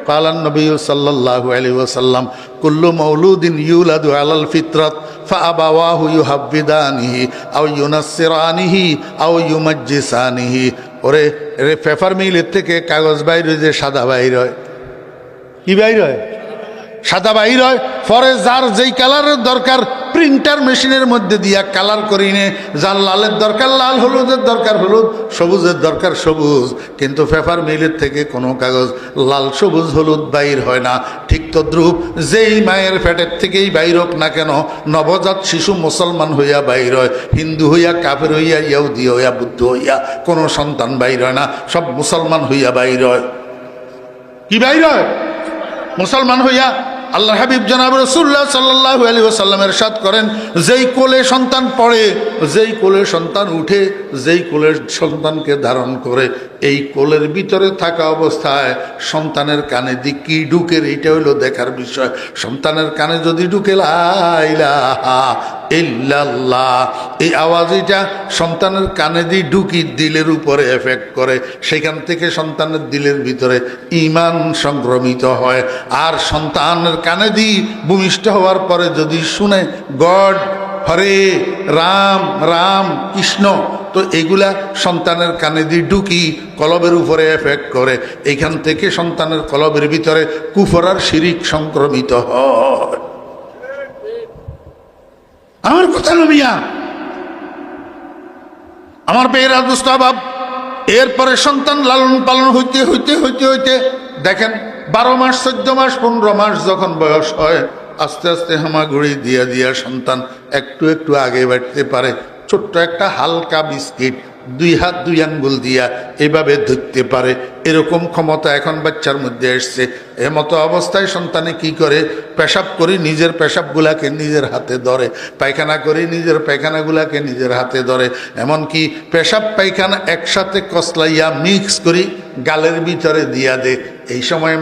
কালান নবী সাল্লাল্লাহু আলাইহি ওয়াসাল্লাম, কুল্লু মাউলুদিন ইউলাদু আলাল ফিতরাত ফাআবাওয়াহু ইউহাব্বিদানিহি আও ইউনাসসিরানিহি আও ইউমাজ্জিসানিহি। ওরে পেপার মিলের থেকে কাগজ বাইর হয়ে যে সাদা বাইর হয়, কি বাইর হয়? সাদা বাইর হয়। পরে যার যেই কালারের দরকার প্রিন্টার মেশিনের মধ্যে দিয়া কালার করি নে, যার লালের দরকার লাল, হলুদের দরকার হলুদ, সবুজের দরকার সবুজ। কিন্তু পেপার মিলের থেকে কোনো কাগজ লাল সবুজ হলুদ বাইর হয় না। ঠিক তদ্রূপ যেই মায়ের পেটের থেকেই বাইর হোক না কেন, নবজাত শিশু মুসলমান হইয়া বাইর হয়, হিন্দু হইয়া, কাফের হইয়া, ইহুদি হইয়া, বুদ্ধ হইয়া কোনো সন্তান বাইর হয় না, সব মুসলমান হইয়া বাইর হয়। কি বাইর হয়? মুসলমান হইয়া। আল্লাহ হাবিব জনাব রাসূলুল্লাহ সাল্লাল্লাহু আলাইহি ওয়াসাল্লাম ইরশাদ করেন, যেই কোলে সন্তান পড়ে, যেই কোলে সন্তান উঠে, যেই কোলের সন্তানকে ধারণ করে, এই কোলের ভিতরে থাকা অবস্থায় সন্তানের কানে দিয়ে কি ঢুকে, এইটা হইল দেখার বিষয়। সন্তানের কানে যদি ঢুকে লা ইলাহা ইল্লাল্লাহ, এই আওয়াজ এটা সন্তানের কানে দিয়ে ঢুকি দিলের উপরে এফেক্ট করে, সেখান থেকে সন্তানের দিলের ভিতরে ঈমান সংক্রমিত হয়। আর সন্তানের কানে দিয়ে ভূমিষ্ঠ হওয়ার পরে যদি শুনে গড, হরে রাম, রাম কৃষ্ণ, তো এগুলা সন্তানের কানে দিয়ে ঢুকি কলবের উপরে এফেক্ট করে। এইখান থেকে সন্তানের কলবের ভিতরে কুফর আর শিরিক সংক্রমিত হয়। আমার কথা নমিয়া, আমার বেয়েরা দুস্তাবাব, এরপরে সন্তান লালন পালন হইতে হইতে হইতে হইতে দেখেন 12 মাস, 14 মাস, 15 মাস যখন বয়স হয়, আস্তে আস্তে হামাগুড়ি দিয়া দিয়া সন্তান একটু একটু আগে বাড়তে পারে। ছোট্ট একটা হালকা বিস্কিট 2 হাত 2 আঙ্গুল দিয়া এভাবে ধরতে পারে, এরকম ক্ষমতা এখন বাচ্চার মধ্যে এসছে। এমতো অবস্থায় সন্তানে কি করে? পেশাব করি নিজের পেশাবগুলাকে নিজের হাতে ধরে, পায়খানা করি নিজের পায়খানাগুলাকে নিজের হাতে ধরে, এমনকি পেশাব পায়খানা একসাথে কসলাইয়া মিক্স করি গালের ভিতরে দিয়া দে। এই সময়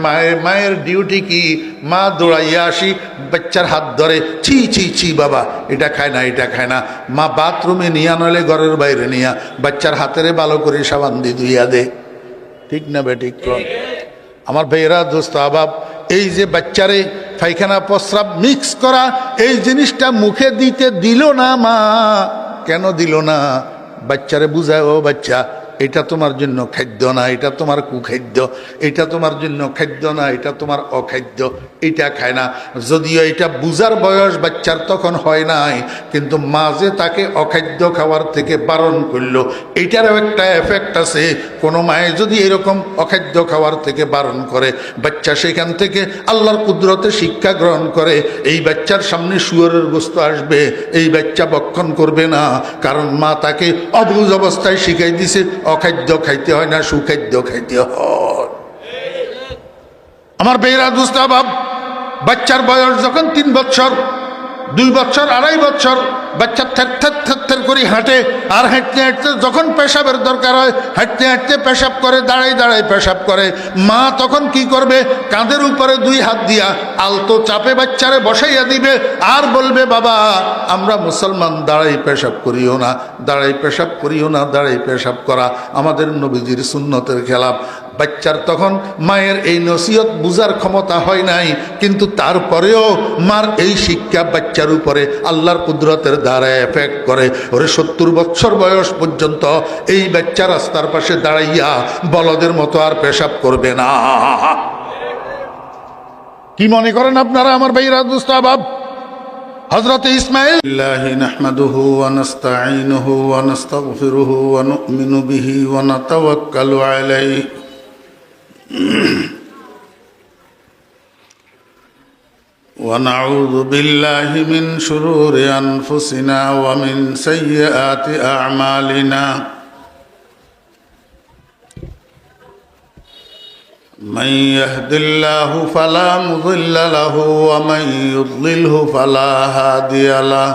মায়ের ডিউটি কি? মা দৌড়াইয়া আসি, বাচ্চার হাত ধরে, ছি ছি ছি বাবা, এটা খায় না, এটা খায় না। মা বাথরুমে নিয়া, নইলে ঘরের বাইরে নিয়া বাচ্চার হাতেরে ভালো করে সাবান দিয়ে ধুইয়া দে। ঠিক না বেঠিক? আমার ভাইয়েরা, দোস্ত আবাব, এই যে বাচ্চারে পায়খানা প্রস্রাব মিক্স করা, এই জিনিসটা মুখে দিতে দিল না মা। কেন দিল না? বাচ্চারে বুঝায়, ও বাচ্চা, এটা তোমার জন্য খাদ্য না, এটা তোমার কুখাদ্য, এটা তোমার জন্য খাদ্য না, এটা তোমার অখাদ্য, এটা খায় না। যদিও এটা বুঝার বয়স বাচ্চার তখন হয় নাই, কিন্তু মাঝে তাকে অখাদ্য খাওয়ার থেকে বারণ করলো, এইটারও একটা এফেক্ট আছে। কোনো মায়ে যদি এরকম অখাদ্য খাওয়ার থেকে বারণ করে, বাচ্চা সেখান থেকে আল্লাহর কুদরতে শিক্ষা গ্রহণ করে, এই বাচ্চার সামনে শুয়োরের গোস্ত আসবে, এই বাচ্চা ভক্ষণ করবে না, কারণ মা তাকে অবুঝ অবস্থায় শিখাই দিছে অখাদ্য খাইতে হয় না, সুখাদ্য খাইতে হয়। আমার বেহরা দুস্তাবাব, বাচ্চার বয়স যখন 3 বছর, 2 বছর, 2.5 বছর, বাচ্চা থের করে হাঁটে, আর হাঁটতে হাঁটতে যখন পেশাবের দরকার হয়, হাঁটতে হাঁটতে পেশাব করে, দাঁড়াই দাঁড়াই পেশাব করে, মা তখন কি করবে? কাঁধের উপরে 2 হাত দিয়া আলতো চাপে বাচ্চারে বসাইয়া দিবে, আর বলবে, বাবা আমরা মুসলমান, দাঁড়াই পেশাব করিও না, দাঁড়াই পেশাব করিও না। দাঁড়াই পেশাব করা আমাদের নবীজির সুন্নতের খেলাফ। বাচ্চার তখন মায়ের এই নসিহত বুঝার ক্ষমতা হয় নাই, কিন্তু তারপরেও মার এই শিক্ষা বাচ্চার উপরে আল্লাহর কুদরতের দ্বারা এফেক্ট করে। ওরে 70 বছর বয়স পর্যন্ত এই বাচ্চা রাস্তার পাশে দাঁড়াইয়া বলদের মতো আর পেশাব করবে না। কি মনে করেন আপনারা আমার ভাইরা দুস্তাবাব? হযরত ইসমাঈল আল্লাহি নাহমাদুহু ওয়া নাস্তাঈনুহু ওয়া নাস্তাগফিরুহু ওয়া নু'মিনু বিহি ওয়া নাতাওয়াক্কালু আলাইহি ওয়া নাউযু বিল্লাহি মিন শুরুরি আনফুসিনা ওয়া মিন সাইয়্যাতি আ'মালিনা। من يهد الله فلا مضل له ومن يضلله فلا هادي له.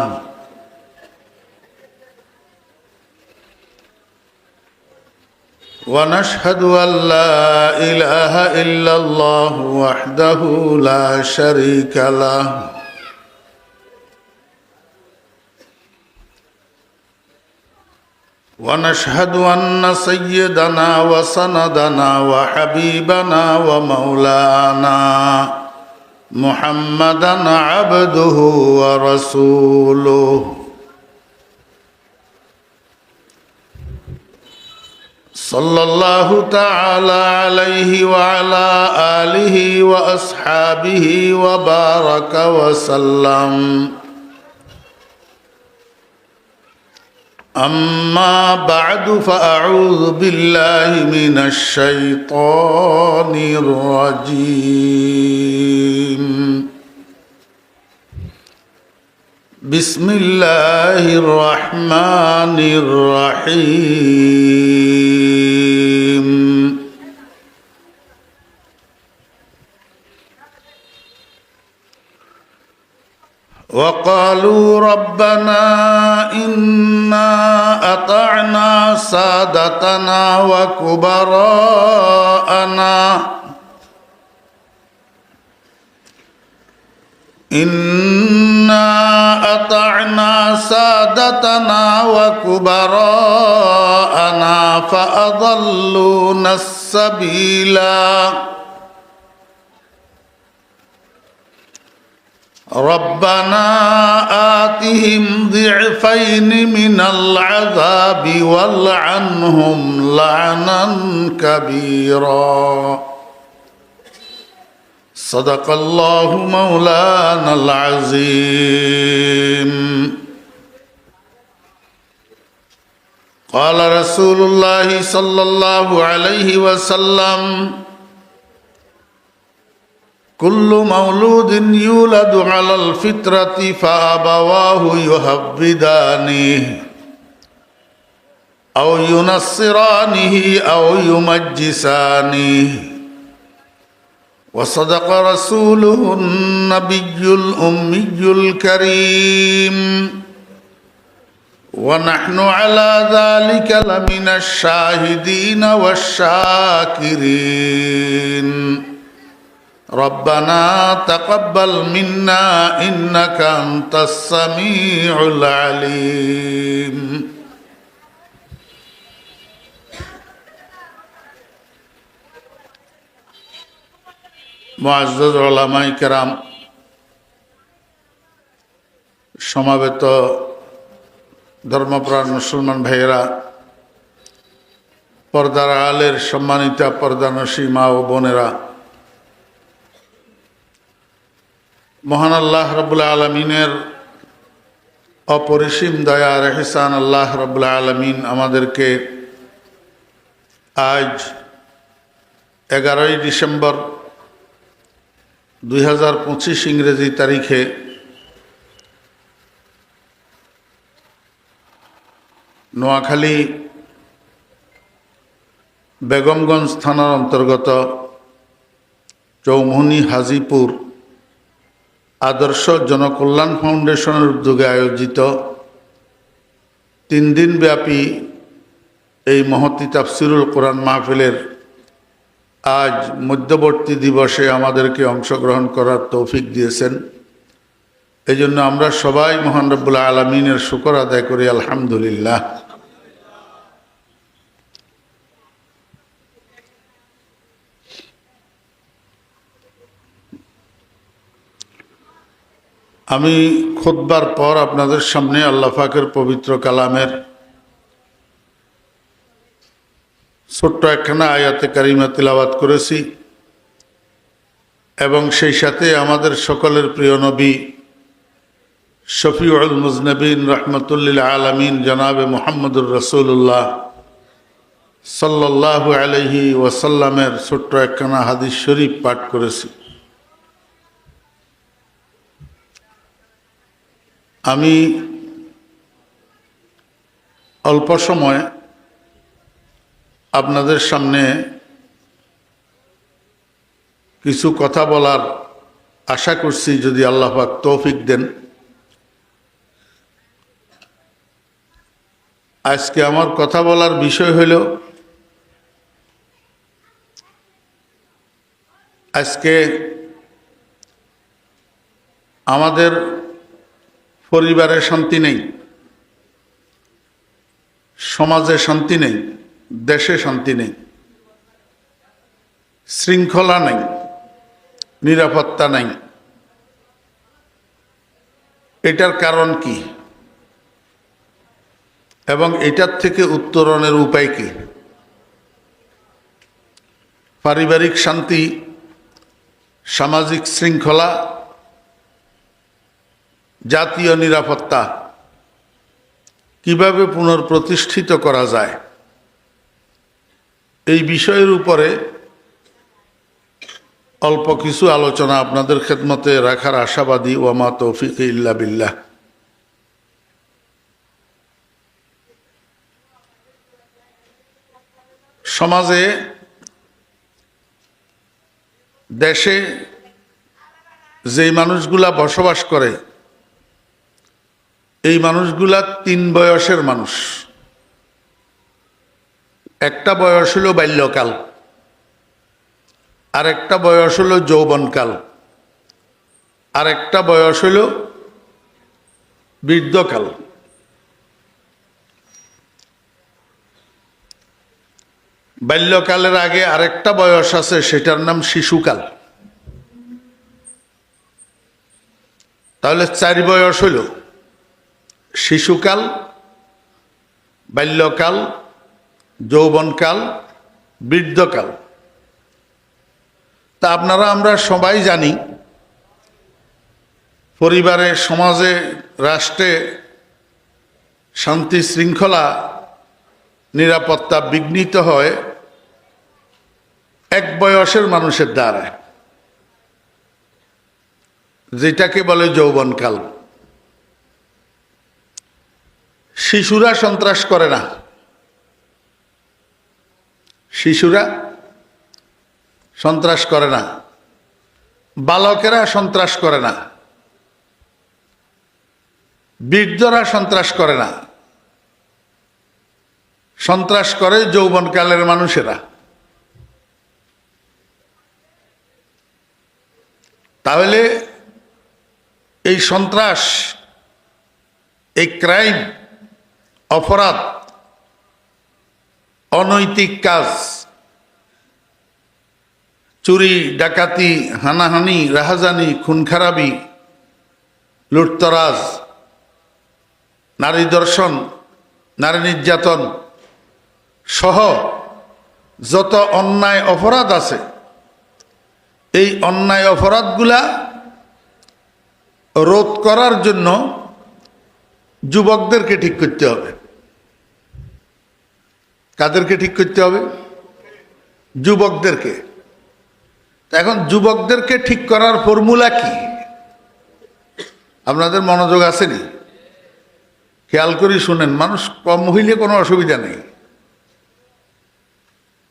ونشهد أن لا إله إلا الله وحده لا شريك له. ونشهد أن سيدنا وسندنا وحبيبنا ومولانا محمدا عبده ورسوله صلى الله تعالى عليه وعلى آله وأصحابه وبارك وسلم. أما بعد فأعوذ بالله من الشيطان الرجيم. بسم الله الرحمن الرحيم. وقالوا ربنا إنا أطعنا سادتنا وكبراءنا فأضلونا السبيلا. ربنا آتهم ضعفين من العذاب والعنهم لعنا كبيرا. صدق الله مولانا العظيم. قال رسول الله صلى الله عليه وسلم كل مولود يولد على الفطرة فأبواه يهودانه أو ينصرانه أو يمجسانه. وصدق رسوله النبي الأمي الكريم. ونحن على ذلك لمن الشاهدين والشاكرين. ربنا تقبل منا إنك أنت السميع العليم. মুআজ্জাজ উলামায়ে কেরাম, সমাবেত ধর্মপ্রাণ মুসলমান ভাইয়েরা, পর্দার আলের সম্মানিতা পর্দানশী মা ও বোনেরা, মহান আল্লাহ রাব্বুল আলামিনের অপরিসীম দয়া আর ইহসান আল্লাহ রাব্বুল আলামিন আমাদেরকে আজ 11ই ডিসেম্বর 2025 ইংরেজি তারিখে নোয়াখালী বেগমগঞ্জ থানার অন্তর্গত চৌমুহনী হাজিপুর আদর্শ জনকল্যাণ ফাউন্ডেশনের উদ্যোগে আয়োজিত 3 দিনব্যাপী এই মহতী তাফসিরুল কোরআন মাহফিলের আজ মধ্যবর্তী দিবসে আমাদেরকে অংশগ্রহণ করার তৌফিক দিয়েছেন। এই জন্য আমরা সবাই মহান রব্বুল আলামিনের শুকর আদায় করি, আলহামদুলিল্লাহ। আমি খুতবার পর আপনাদের সামনে আল্লাহ পাকের পবিত্র কালামের ছোট্ট একখানা আয়াতে কারিমা তিলাওয়াত করেছি এবং সেই সাথে আমাদের সকলের প্রিয় নবী শফিউল মুজনবিন রহমতুল্লিল আলমিন জনাবে মুহাম্মদুর রসুল্লাহ সাল্লাল্লাহু আলাইহি ওয়াসাল্লামের ছোট্ট একখানা হাদিস শরীফ পাঠ করেছি। আমি অল্প সময় আপনাদের সামনে কিছু কথা বলার আশা করছি, যদি আল্লাহ পাক তৌফিক দেন। আজকে আমার কথা বলার বিষয় হইল, আজকে আমাদের পরিবারে শান্তি নেই, সমাজে শান্তি নেই, দেশে শান্তি নেই, শৃঙ্খলা নেই, নিরাপত্তা নেই। এটার কারণ কি এবং এটার থেকে উত্তরণের উপায় কি? পারিবারিক শান্তি, সামাজিক শৃঙ্খলা, জাতীয় নিরাপত্তা কিভাবে পুনঃপ্রতিষ্ঠিত করা যায়, এই বিষয়ের উপরে অল্প কিছু আলোচনা আপনাদের খেদমতে রাখার আশাবাদী। ওয়ামা তৌফিক ইল্লা বিল্লাহ। সমাজে, দেশে যেই মানুষগুলা বসবাস করে, এই মানুষগুলা তিন বয়সের মানুষ। একটা বয়স হলো বাল্যকাল, আর একটা বয়স হলো যৌবনকাল, আর একটা বয়স হলো বৃদ্ধকাল। বাল্যকালের আগে আরেকটা বয়স আছে, সেটার নাম শিশুকাল। তাহলে 4 বয়স হইল: শিশুকাল, বাল্যকাল, যৌবনকাল, বৃদ্ধকাল। তা আপনারা আমরা সবাই জানি, পরিবারে, সমাজে, রাষ্ট্রে শান্তি শৃঙ্খলা নিরাপত্তা বিঘ্নিত হয় এক বয়সের মানুষের দ্বারা, যেটাকে বলে যৌবনকাল। শিশুরা সন্ত্রাস করে না, শিশুরা সন্ত্রাস করে না, বালকেরা সন্ত্রাস করে না, বৃদ্ধরা সন্ত্রাস করে না, সন্ত্রাস করে যৌবনকালের মানুষেরা। তাহলে এই সন্ত্রাস, এই ক্রাইম, অপরাধ, অনৈতিক কাজ, চুরি, ডাকাতি, হানাহানি, রাহাজানি, খুনখারাবি, লুটতরাজ, নারী ধর্ষণ, নারী নির্যাতন সহ যত অন্যায় অপরাধ আছে, এই অন্যায় অপরাধগুলা রোধ করার জন্য যুবকদেরকে ঠিক করতে হবে। কাদেরকে ঠিক করতে হবে? যুবকদেরকে। এখন যুবকদেরকে ঠিক করার ফর্মুলা কি? আপনাদের মনোযোগ আসেনি? খেয়াল করি শুনেন। মানুষ কম হইলে কোনো অসুবিধা নেই,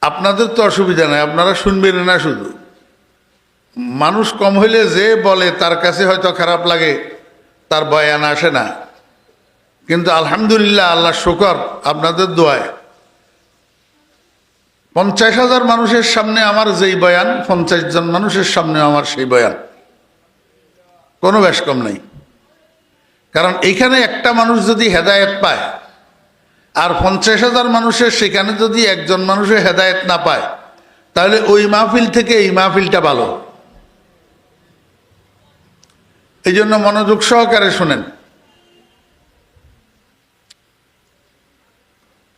আপনাদের তো অসুবিধা নেই, আপনারা শুনবেন না। শুধু মানুষ কম হইলে যে বলে তার কাছে হয়তো খারাপ লাগে, তার বয়ান আসে না। কিন্তু আলহামদুলিল্লাহ, আল্লাহ শুকর, আপনাদের দোয়ায় 50,000 মানুষের সামনে আমার যেই বয়ান, 50 জন মানুষের সামনে আমার সেই বয়ান, কোনো বেশ কম নেই। কারণ এইখানে একটা মানুষ যদি হেদায়েত পায়, আর 50,000 মানুষের সেখানে যদি একজন মানুষের হেদায়েত না পায়, তাহলে ওই মাহফিল থেকে এই মাহফিলটা ভালো। এই জন্য মনোযোগ সহকারে শোনেন।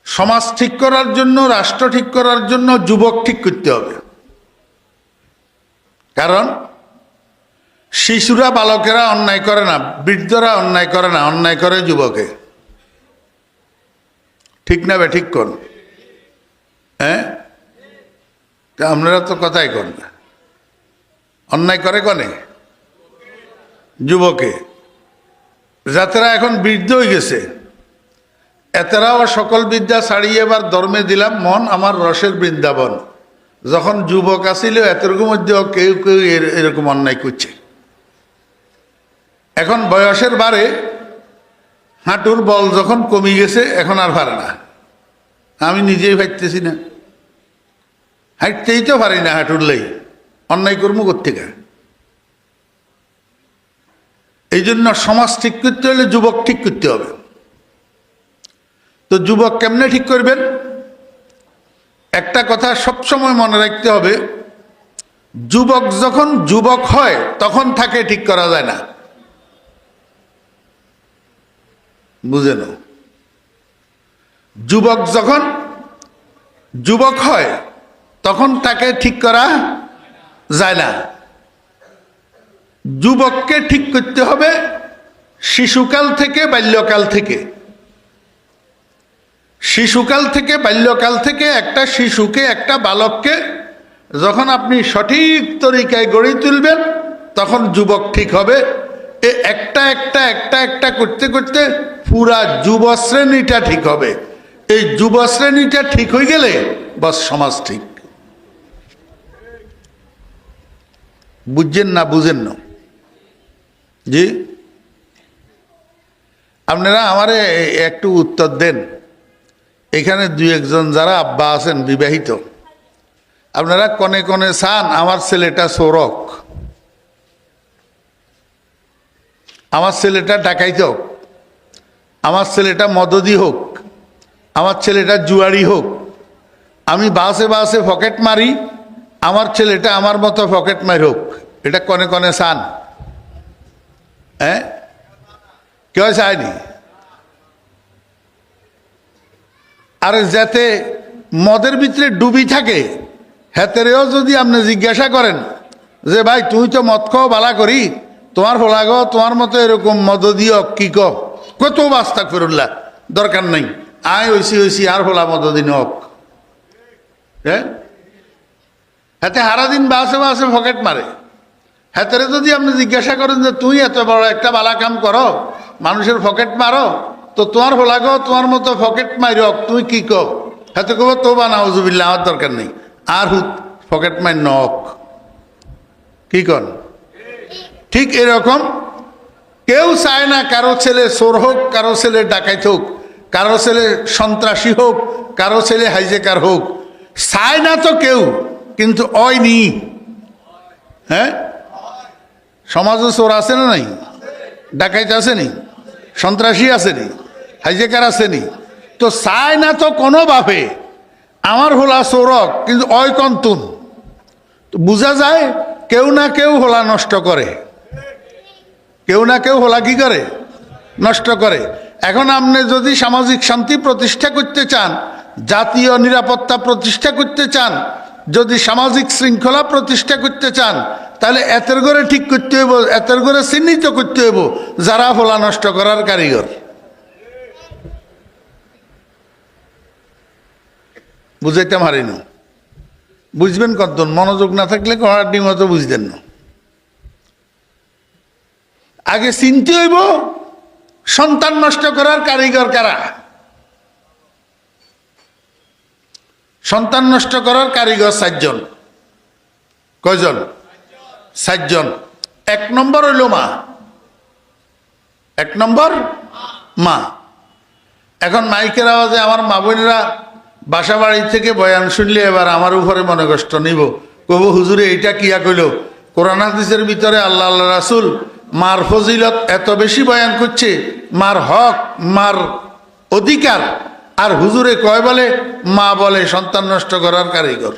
সমাজ ঠিক করার জন্য, রাষ্ট্র ঠিক করার জন্য যুবক ঠিক করতে হবে। কারণ শিশুরা, বালকেরা অন্যায় করে না, বৃদ্ধরা অন্যায় করে না, অন্যায় করে যুবকে। ঠিক না? ঠিক কোন? হ্যাঁ, আপনারা তো কথাই কন না। অন্যায় করে কনে? যুবকে। যাতেরা এখন বৃদ্ধ হয়ে গেছে, এতেরাও সকল বিদ্যা ছাড়িয়ে এবার ধর্মে দিলাম মন আমার রসের বৃন্দাবন। যখন যুবক আসিল এতরকম মধ্যেও কেউ কেউ এরকম অন্যায় করছে। এখন বয়সের বারে হাঁটুর বল যখন কমে গেছে, এখন আর পারে না। আমি নিজেই হাঁটতেছি না, হাঁটতেই তো পারি না, হাঁটুর লাই অন্যায় কর্ম করতে গা। এই জন্য সমাজ ঠিক করতে হলে যুবক ঠিক করতে হবে। তো যুবক কেমনে ঠিক করবেন? একটা কথা সবসময় মনে রাখতে হবে, যুবক যখন যুবক হয় তখন তাকে ঠিক করা যায় না। বুঝে নাও, যুবক যখন যুবক হয় তখন তাকে ঠিক করা যায় না। যুবককে ঠিক করতে হবে শিশুকাল থেকে, বাল্যকাল থেকে। শিশুকাল থেকে, বাল্যকাল থেকে একটা শিশুকে, একটা বালককে যখন আপনি সঠিক তরিকায় গড়ে তুলবেন তখন যুবক ঠিক হবে। একটা একটা একটা একটা করতে করতে পুরা যুব শ্রেণীটা ঠিক হবে। এই যুব শ্রেণীটা ঠিক হয়ে গেলে বাস সমাজ ঠিক। বুঝছেন না? বুঝেন না? জি, আপনারা আমারে একটু উত্তর দেন। এখানে দুই একজন যারা আব্বা আছেন বিবাহিত, আপনারা কনে কনে চান আমার ছেলেটা চোরক, আমার ছেলেটা ডাকাইত হোক, আমার ছেলেটা মদদি হোক, আমার ছেলেটা জুয়ারি হোক, আমি বাসে বাসে পকেট মারি, আমার ছেলেটা আমার মতো পকেট মারি হোক। এটা কনে কনে চান? হ্যাঁ, কেউ চায়নি? আর যাতে মদের ভিতরে ডুবি থাকে, হেতেরেও যদি আপনি জিজ্ঞাসা করেন যে ভাই তুই তো মদ খাও বালা করি, তোমার ফলা গো তোমার মতো এরকম মদ দিও কি কত বাস্তাক ফেরুল্লাহ, দরকার নাই, আয় হইছি আর ফলা মদ দিন হোক। হ্যাঁ, হাতে হারাদিন বাসে বাসে পকেট মারে। হাতেরে যদি আপনি জিজ্ঞাসা করেন যে তুই এত বড় একটা বালা কাম করো, মানুষের পকেট মারো, তো তোমার ফলা গো তোমার মতো পকেট মারি হোক, তুই কি কো? হাতে কব তো বা নাউজুবিল্লাহ, আমার দরকার নেই, আর পকেট মার নক। কি কন? ঠিক এরকম কেউ চায় না কারো ছেলে চোর হোক, কারো ছেলে ডাকাইত হোক, কারো ছেলে সন্ত্রাসী হোক, কারো ছেলে হাইজেকার হোক। চায় না তো কেউ, কিন্তু নি। হ্যাঁ, সমাজে চোর আছে না নাই? ডাকাইত আছে নি? সন্ত্রাসী আছে নি? হাইজেকার আছে নি? তো চায় না তো কোনো বাপে আমার হোলা চোরক, কিন্তু কন্তুন। তো বোঝা যায় কেউ না কেউ হোলা নষ্ট করে, কেউ না কেউ হোলা কি করে? নষ্ট করে। এখন আপনি যদি সামাজিক শান্তি প্রতিষ্ঠা করতে চান, জাতীয় নিরাপত্তা প্রতিষ্ঠা করতে চান, যদি সামাজিক শৃঙ্খলা প্রতিষ্ঠা করতে চান, তাহলে এতের করে ঠিক করতে হইব, এতের করে চিহ্নিত করতে হইব যারা হোলা নষ্ট করার কারিগর। বুঝাইতে পারি না? বুঝবেন কতজন? মনোযোগ না থাকলে কড়ার মতো বুঝতেন না। আগে চিনতে হইব সন্তান নষ্ট করার কারিগর কারা। সন্তান নষ্ট করার কারিগর 4 জন। কয়জন? 4 জন। 1 নম্বর হইল মা। 1 নম্বর মা। এখন মাইকের আওয়াজে আমার মা বোনেরা বাসা বাড়ি থেকে বয়ান শুনলে এবার আমার উপরে মনে কষ্ট নিব, কব হুজুরে এইটা কিয়া কইল? কোরআন হাদিসের ভিতরে আল্লাহ আল্লাহ রাসূল মার ফজিলত এত বেশি বয়ান করছে, মার হক, মার অধিকার, আর হুজুরে কয় বলে মা বলে সন্তান নষ্ট করার কারিগর।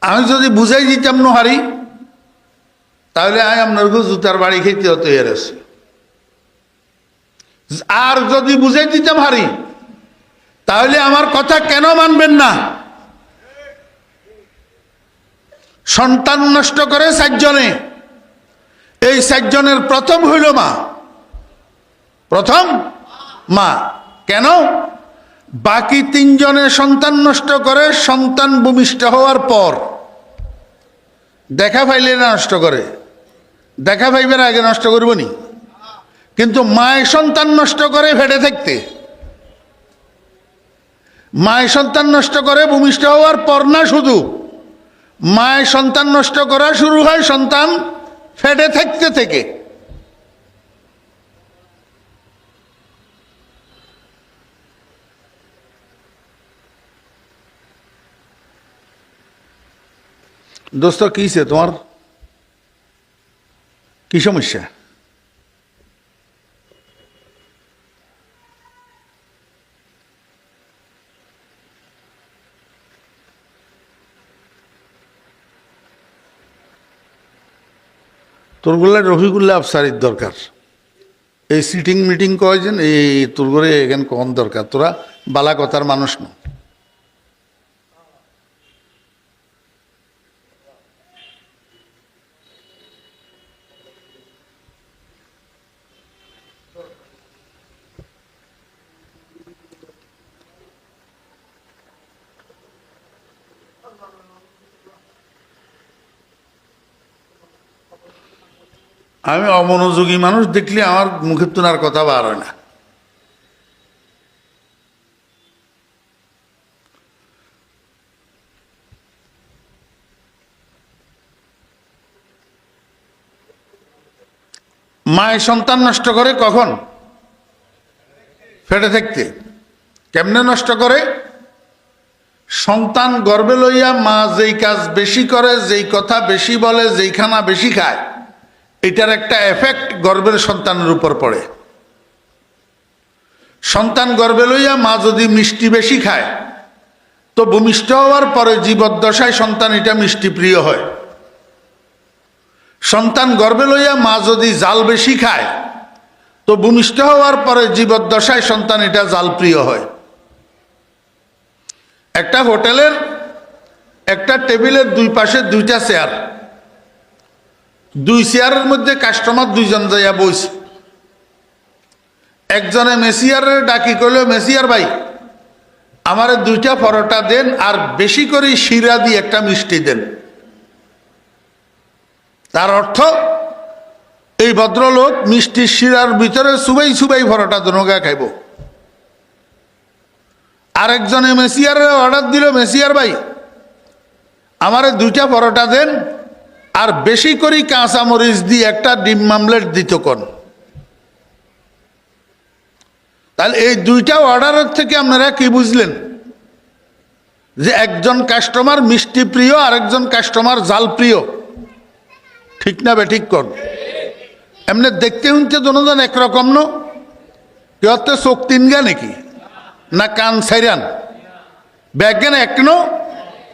আমি যদি বুঝাই দিতাম নোহারি, তাহলে আমি আপনার জুতার বাড়ি খেতে তৈরি আছি। আর যদি বুঝাই দিতে পারি তাহলে আমার কথা কেন মানবেন না? সন্তান নষ্ট করে 4 জনে, এই 4 জনের প্রথম হইল মা, প্রথম মা। কেন? বাকি 3 জনে সন্তান নষ্ট করে সন্তান ভূমিষ্ঠ হওয়ার পর। দেখা পাইলে না নষ্ট করে, দেখা পাইবার আগে নষ্ট করব নি? কিন্তু মায় সন্তান নষ্ট করে ফেটে থাকতে, মায় সন্তান নষ্ট করে ভূমিষ্ঠ হওয়ার পর না, শুধু মায় সন্তান নষ্ট করা শুরু হয় সন্তান ফেটে থাকতে থেকে। দোস্ত কিছে তোমার, কি সমস্যা? তোরগুলা রফিকুল্লাহ আফসারির দরকার, এই সিটিং মিটিং কয়েছেন, এই তোর করে এখানে কম দরকার। তোরা বালা কথার মানুষ না। আমি অমনোযোগী মানুষ দেখলে আমার মুখের তুনার কথা বার হয় না। মায়ের সন্তান নষ্ট করে কখন? ফেটে থাকতে। কেমনে নষ্ট করে? সন্তান গর্ভে লইয়া মা যেই কাজ বেশি করে, যেই কথা বেশি বলে, যেই খানা বেশি খায়, এটার একটা এফেক্ট গর্ভের সন্তানের উপর পড়ে। সন্তান গর্ভে লইয়া মা যদি মিষ্টি বেশি খায়, তো ভূমিষ্ঠ হওয়ার পরে জীবদ্দশায় সন্তান এটা মিষ্টি প্রিয় হয়। সন্তান গর্ভে লইয়া মা যদি জাল বেশি খায়, তো ভূমিষ্ঠ হওয়ার পরে জীবদ্দশায় সন্তান এটা জাল প্রিয় হয়। একটা হোটেলের একটা টেবিলের 2 পাশে 2টা চেয়ার, 2 চেয়ারের মধ্যে কাস্টমার 2 জন যাইয়া বইছে। একজনে মেসিয়ারের ডাকি কইল, মেসিয়ার ভাই আমারে 2টা পরোটা দেন, আর বেশি করে শিরা দিয়ে একটা মিষ্টি দেন। তার অর্থ এই ভদ্রলোক মিষ্টির শিরার ভিতরে সুবাই সুবাই পরোটা দনোগা খাইব। আরেকজনে মেসিয়ারের অর্ডার দিল, মেসিয়ার ভাই আমারে 2টা পরোটা দেন, আর বেশি করে কাঁচা মরিচ দিয়ে একটা ডিম মামলেট দিত কোন। তাহলে এই 2টা অর্ডারের থেকে আপনারা কি বুঝলেন? যে একজন কাস্টমার মিষ্টি প্রিয়, আরেকজন কাস্টমার জাল প্রিয়। ঠিক না বেঠিক কর? এমনি দেখতে শুনতে দুজন একরকম ন? কেউ তো চোখ 3 নাকি, না কান 4? ব্যাজ্ঞান এক ন,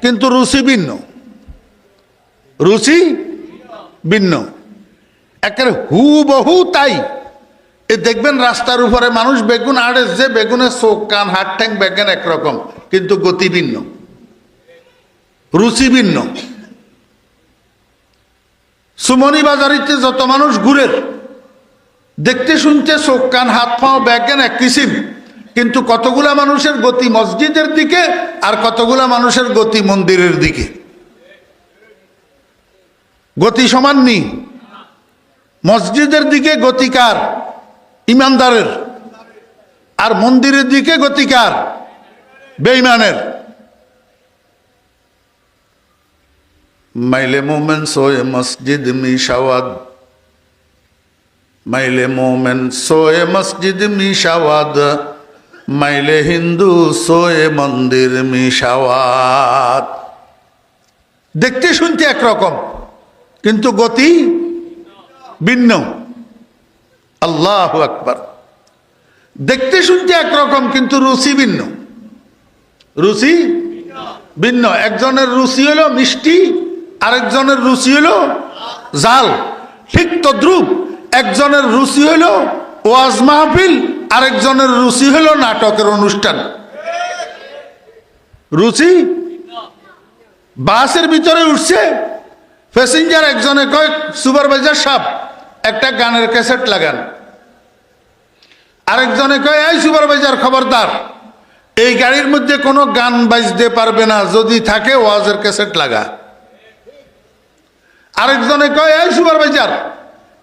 কিন্তু রুচি ভিন্ন। রুচি ভিন্ন, একের হুবহু তাই। এ দেখবেন রাস্তার উপরে মানুষ বেগুন আড়ে, যে বেগুনের চোখ কান হাত ঠ্যাং বেগুন একরকম, কিন্তু গতি ভিন্ন, রুচি ভিন্ন। সুমনি বাজারিতে যত মানুষ ঘুরে, দেখতে শুনতে চোখ কান হাত পাও বেগুন এক কিসিম, কিন্তু কতগুলা মানুষের গতি মসজিদের দিকে, আর কতগুলা মানুষের গতি মন্দিরের দিকে। গতি সমান নেই। মসজিদের দিকে গতিকার ইমানদারের, আর মন্দিরের দিকে গতিকার বেঈমানের। মাইলে মোমেন সোয়ে মসজিদ মিশাওয়াদ, মাইলে মোমেন সোয়ে মসজিদ মিশাওয়াদ, মাইলে হিন্দু সোয়ে মন্দির মিশাওয়াদ। দেখতে শুনতে একরকম, কিন্তু গতি ভিন্ন। আল্লাহু আকবার। দেখতে শুনতে একরকম, কিন্তু রুচি ভিন্ন। রুচি ভিন্ন। একজনের রুচি হলো মিষ্টি, আরেকজনের রুচি হলো জাল। ঠিক তদ্রূপ একজনের রুচি হইল ওয়াজ মাহফিল, আরেকজনের রুচি হইল নাটকের অনুষ্ঠান। রুচি বাসের ভিতরে উঠছে, প্যাসেঞ্জার একজনে কয় সুপারভাইজার সাহেব একটা গানের ক্যাসেট লাগান, আরেকজনে কয় এই সুপারভাইজার খবরদার, এই গাড়ির মধ্যে কোনো গান বাজতে পারবে না, যদি থাকে ওয়াজের ক্যাসেট লাগা। আরেকজনে কয় এই সুপারভাইজার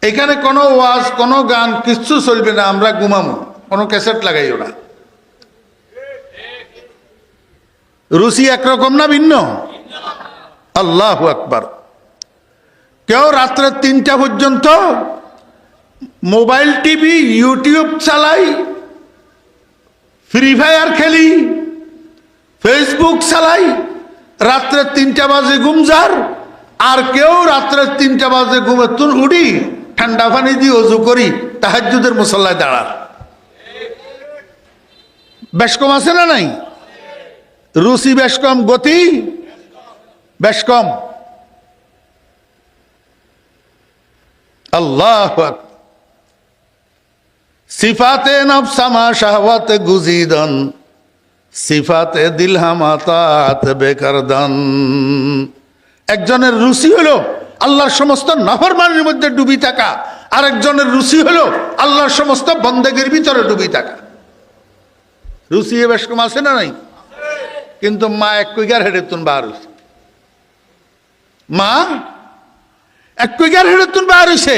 এখানে কোনো ওয়াজ কোনো গান কিচ্ছু চলবে না, আমরা ঘুমামো, কোনো ক্যাসেট লাগাইও না। রুচি একরকম না ভিন্ন? আল্লাহু আকবার। কেউ রাত্রে 3টা পর্যন্ত মোবাইল টিভি ইউটিউব চালাই, ফ্রি ফায়ার খেলি, ফেসবুক চালাই, রাত্রে 3টা বাজে ঘুম যার। আর কেউ রাত্রে 3টা বাজে ঘুমে তুন উঠি ঠান্ডা পানি দিয়ে অজু করি তাহাজ্জুদের মুসল্লায় দাঁড়ার। বেশ কম আছে না নাই? রুচি বেশ কম, গতি বেশ কম। আল্লাহু আকবার। সিফাতে নফসামা শাহওয়াতে গুজিদন, সিফাতে দিলহামাতাত বেকারদান। একজনের রুচি হলো আল্লাহর সমস্ত নাফরমানির মধ্যে ডুবি থাকা, আরেকজনের রুচি হলো আল্লাহর সমস্ত বন্দেগীর ভিতরে ডুবি থাকা। রুচি বেশ কম আছে না নাই? কিন্তু মা এক কুইগার হেডে তুন বার হইছে, মা এক কুইগার হেডে তুন বার হইছে।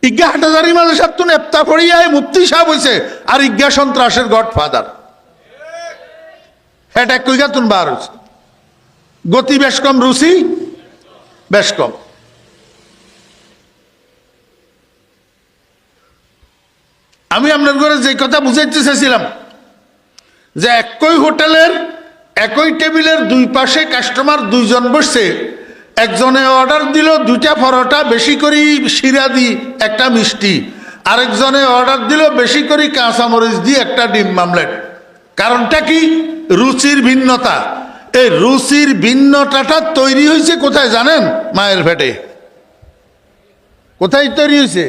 ইজ্ঞা হাটাজারি মাঝে সাহেব তুন এফতা পড়িয়ায় মুফতি সাহেব হইছে, আর ইজ্ঞা সন্ত্রাসের গডফাদার। হেড এক কুইগার তুন বার হইছে। গতি বেশ কম, রুচি বেশ কম। আমি আপনার ঘরে যে কথা বুঝাইতে চাইছিলাম যে একই হোটেলের একই টেবিলের দুই পাশে কাস্টমার দুইজন বসছে, একজনে অর্ডার দিল 2টা পরোটা বেশি করে শিরা দি একটা মিষ্টি, আরেকজনে অর্ডার দিল বেশি করে কাঁচামরিচ দিয়ে একটা ডিম মামলেট। কারণটা কি? রুচির ভিন্নতা। এই রুচির ভিন্নতাটা তৈরি হয়েছে কোথায় জানেন? মায়ের পেটে। কোথায় তৈরি হয়েছে?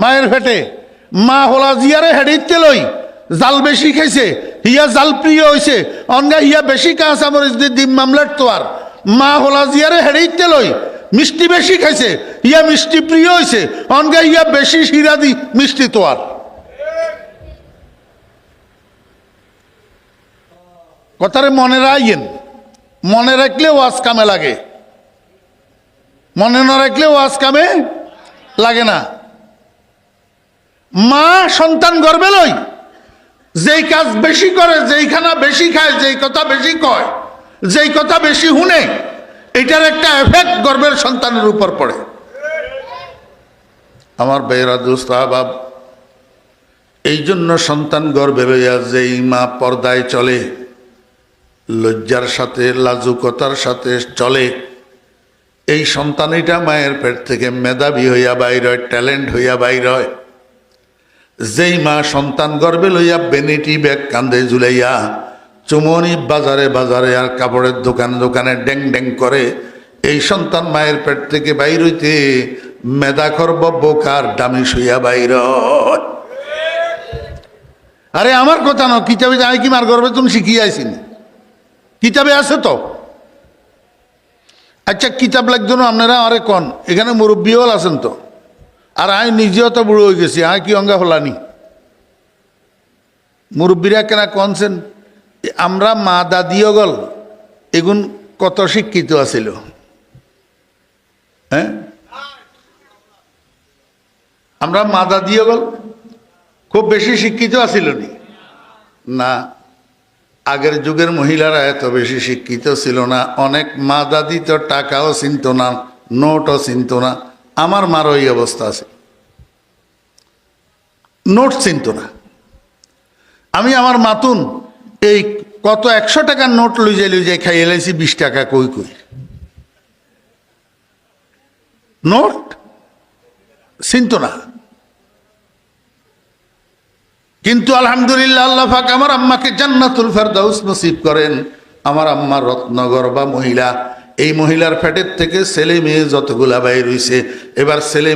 মায়ের পেটে। মা হলা জিয়ারে হেডিতে লই জাল বেশি খাইছে, হিয়া জাল প্রিয় হয়েছে, অনগা হিয়া বেশি কাঁচামরিচ দিয়ে ডিম মামলেট তো। আর মা হলা জিয়ারে হেডিতে লই মিষ্টি বেশি খাইছে, হিয়া মিষ্টি প্রিয় হয়েছে, অনগা হিয়া বেশি শিরা দি মিষ্টি তো। আর কথারে মনে রাখেন, মনে রাখলে ওয়াজ কামে লাগে, মনে না রাখলে ওয়াজ কামে লাগে না। মা সন্তান গর্বে লই যেই কাজ বেশি করে, যেইখানা বেশি খায়, যেই কথা বেশি কয়, যেই কথা বেশি শুনে, এটার একটা এফেক্ট গর্বের সন্তানের উপর পড়ে। আমার বেহরা দোস্ত আহবাব, এই জন্য সন্তান গর্বে লইয়া যেই মা পর্দায় চলে, লজ্জার সাথে লাজুকতার সাথে চলে, এই সন্তানটা মায়ের পেট থেকে মেধাবী হইয়া বাইর হয়, ট্যালেন্ট হইয়া বাইর হয়। যেই মা সন্তান গর্বে লইয়া বেনিটি ব্যাগ কান্দে ঝুলাইয়া চুমনি বাজারে বাজারে আর কাপড়ের দোকানে দোকানে ড্যাং ড্যাং করে, এই সন্তান মায়ের পেট থেকে বাইর হইতে মেধাখর বোকার দামি শুইয়া বাইর। আরে আমার কথা না, কিতাবে আমি কি মার গর্বে তুমি শিখিয়ে আইসিনি, কিতাবে আছে তো। আচ্ছা কিতাব লাগতো না আপনারা আরে কন, এখানে মুরব্বীও আছেন তো, আর আমি নিজেও তো বুড়ো হয়ে গেছি, আমি কি অঙ্গা হলানি। মুরব্বীরা কেনা কনছেন আমরা মা দাদিও গল এগুন কত শিক্ষিত আছিল, হ্যাঁ আমরা মা দাদিও গল খুব বেশি শিক্ষিত আছিল নি? না, আগের যুগের মহিলারা এত বেশি শিক্ষিত ছিল না। অনেক মা দাদি তো টাকাও চিনত না, নোটও চিনত না। আমার মারও এই অবস্থা আছে, নোট চিনত না। আমি আমার মাতুন এই কত 100 টাকার নোট লই যাই খাই এলাইছি 20 টাকা কই কই। নোট চিনত না। কিন্তু আলহামদুলিল্লাহ আল্লাহ পাক আমার আম্মাকে জান্নাতুল ফেরদাউস নসিব করেন। আমার আম্মা রত্নগর্ভা মহিলা, এই মহিলার পেটের থেকে ছেলে মেয়ে যতগুলা বাইর হইছে, এবার ছেলে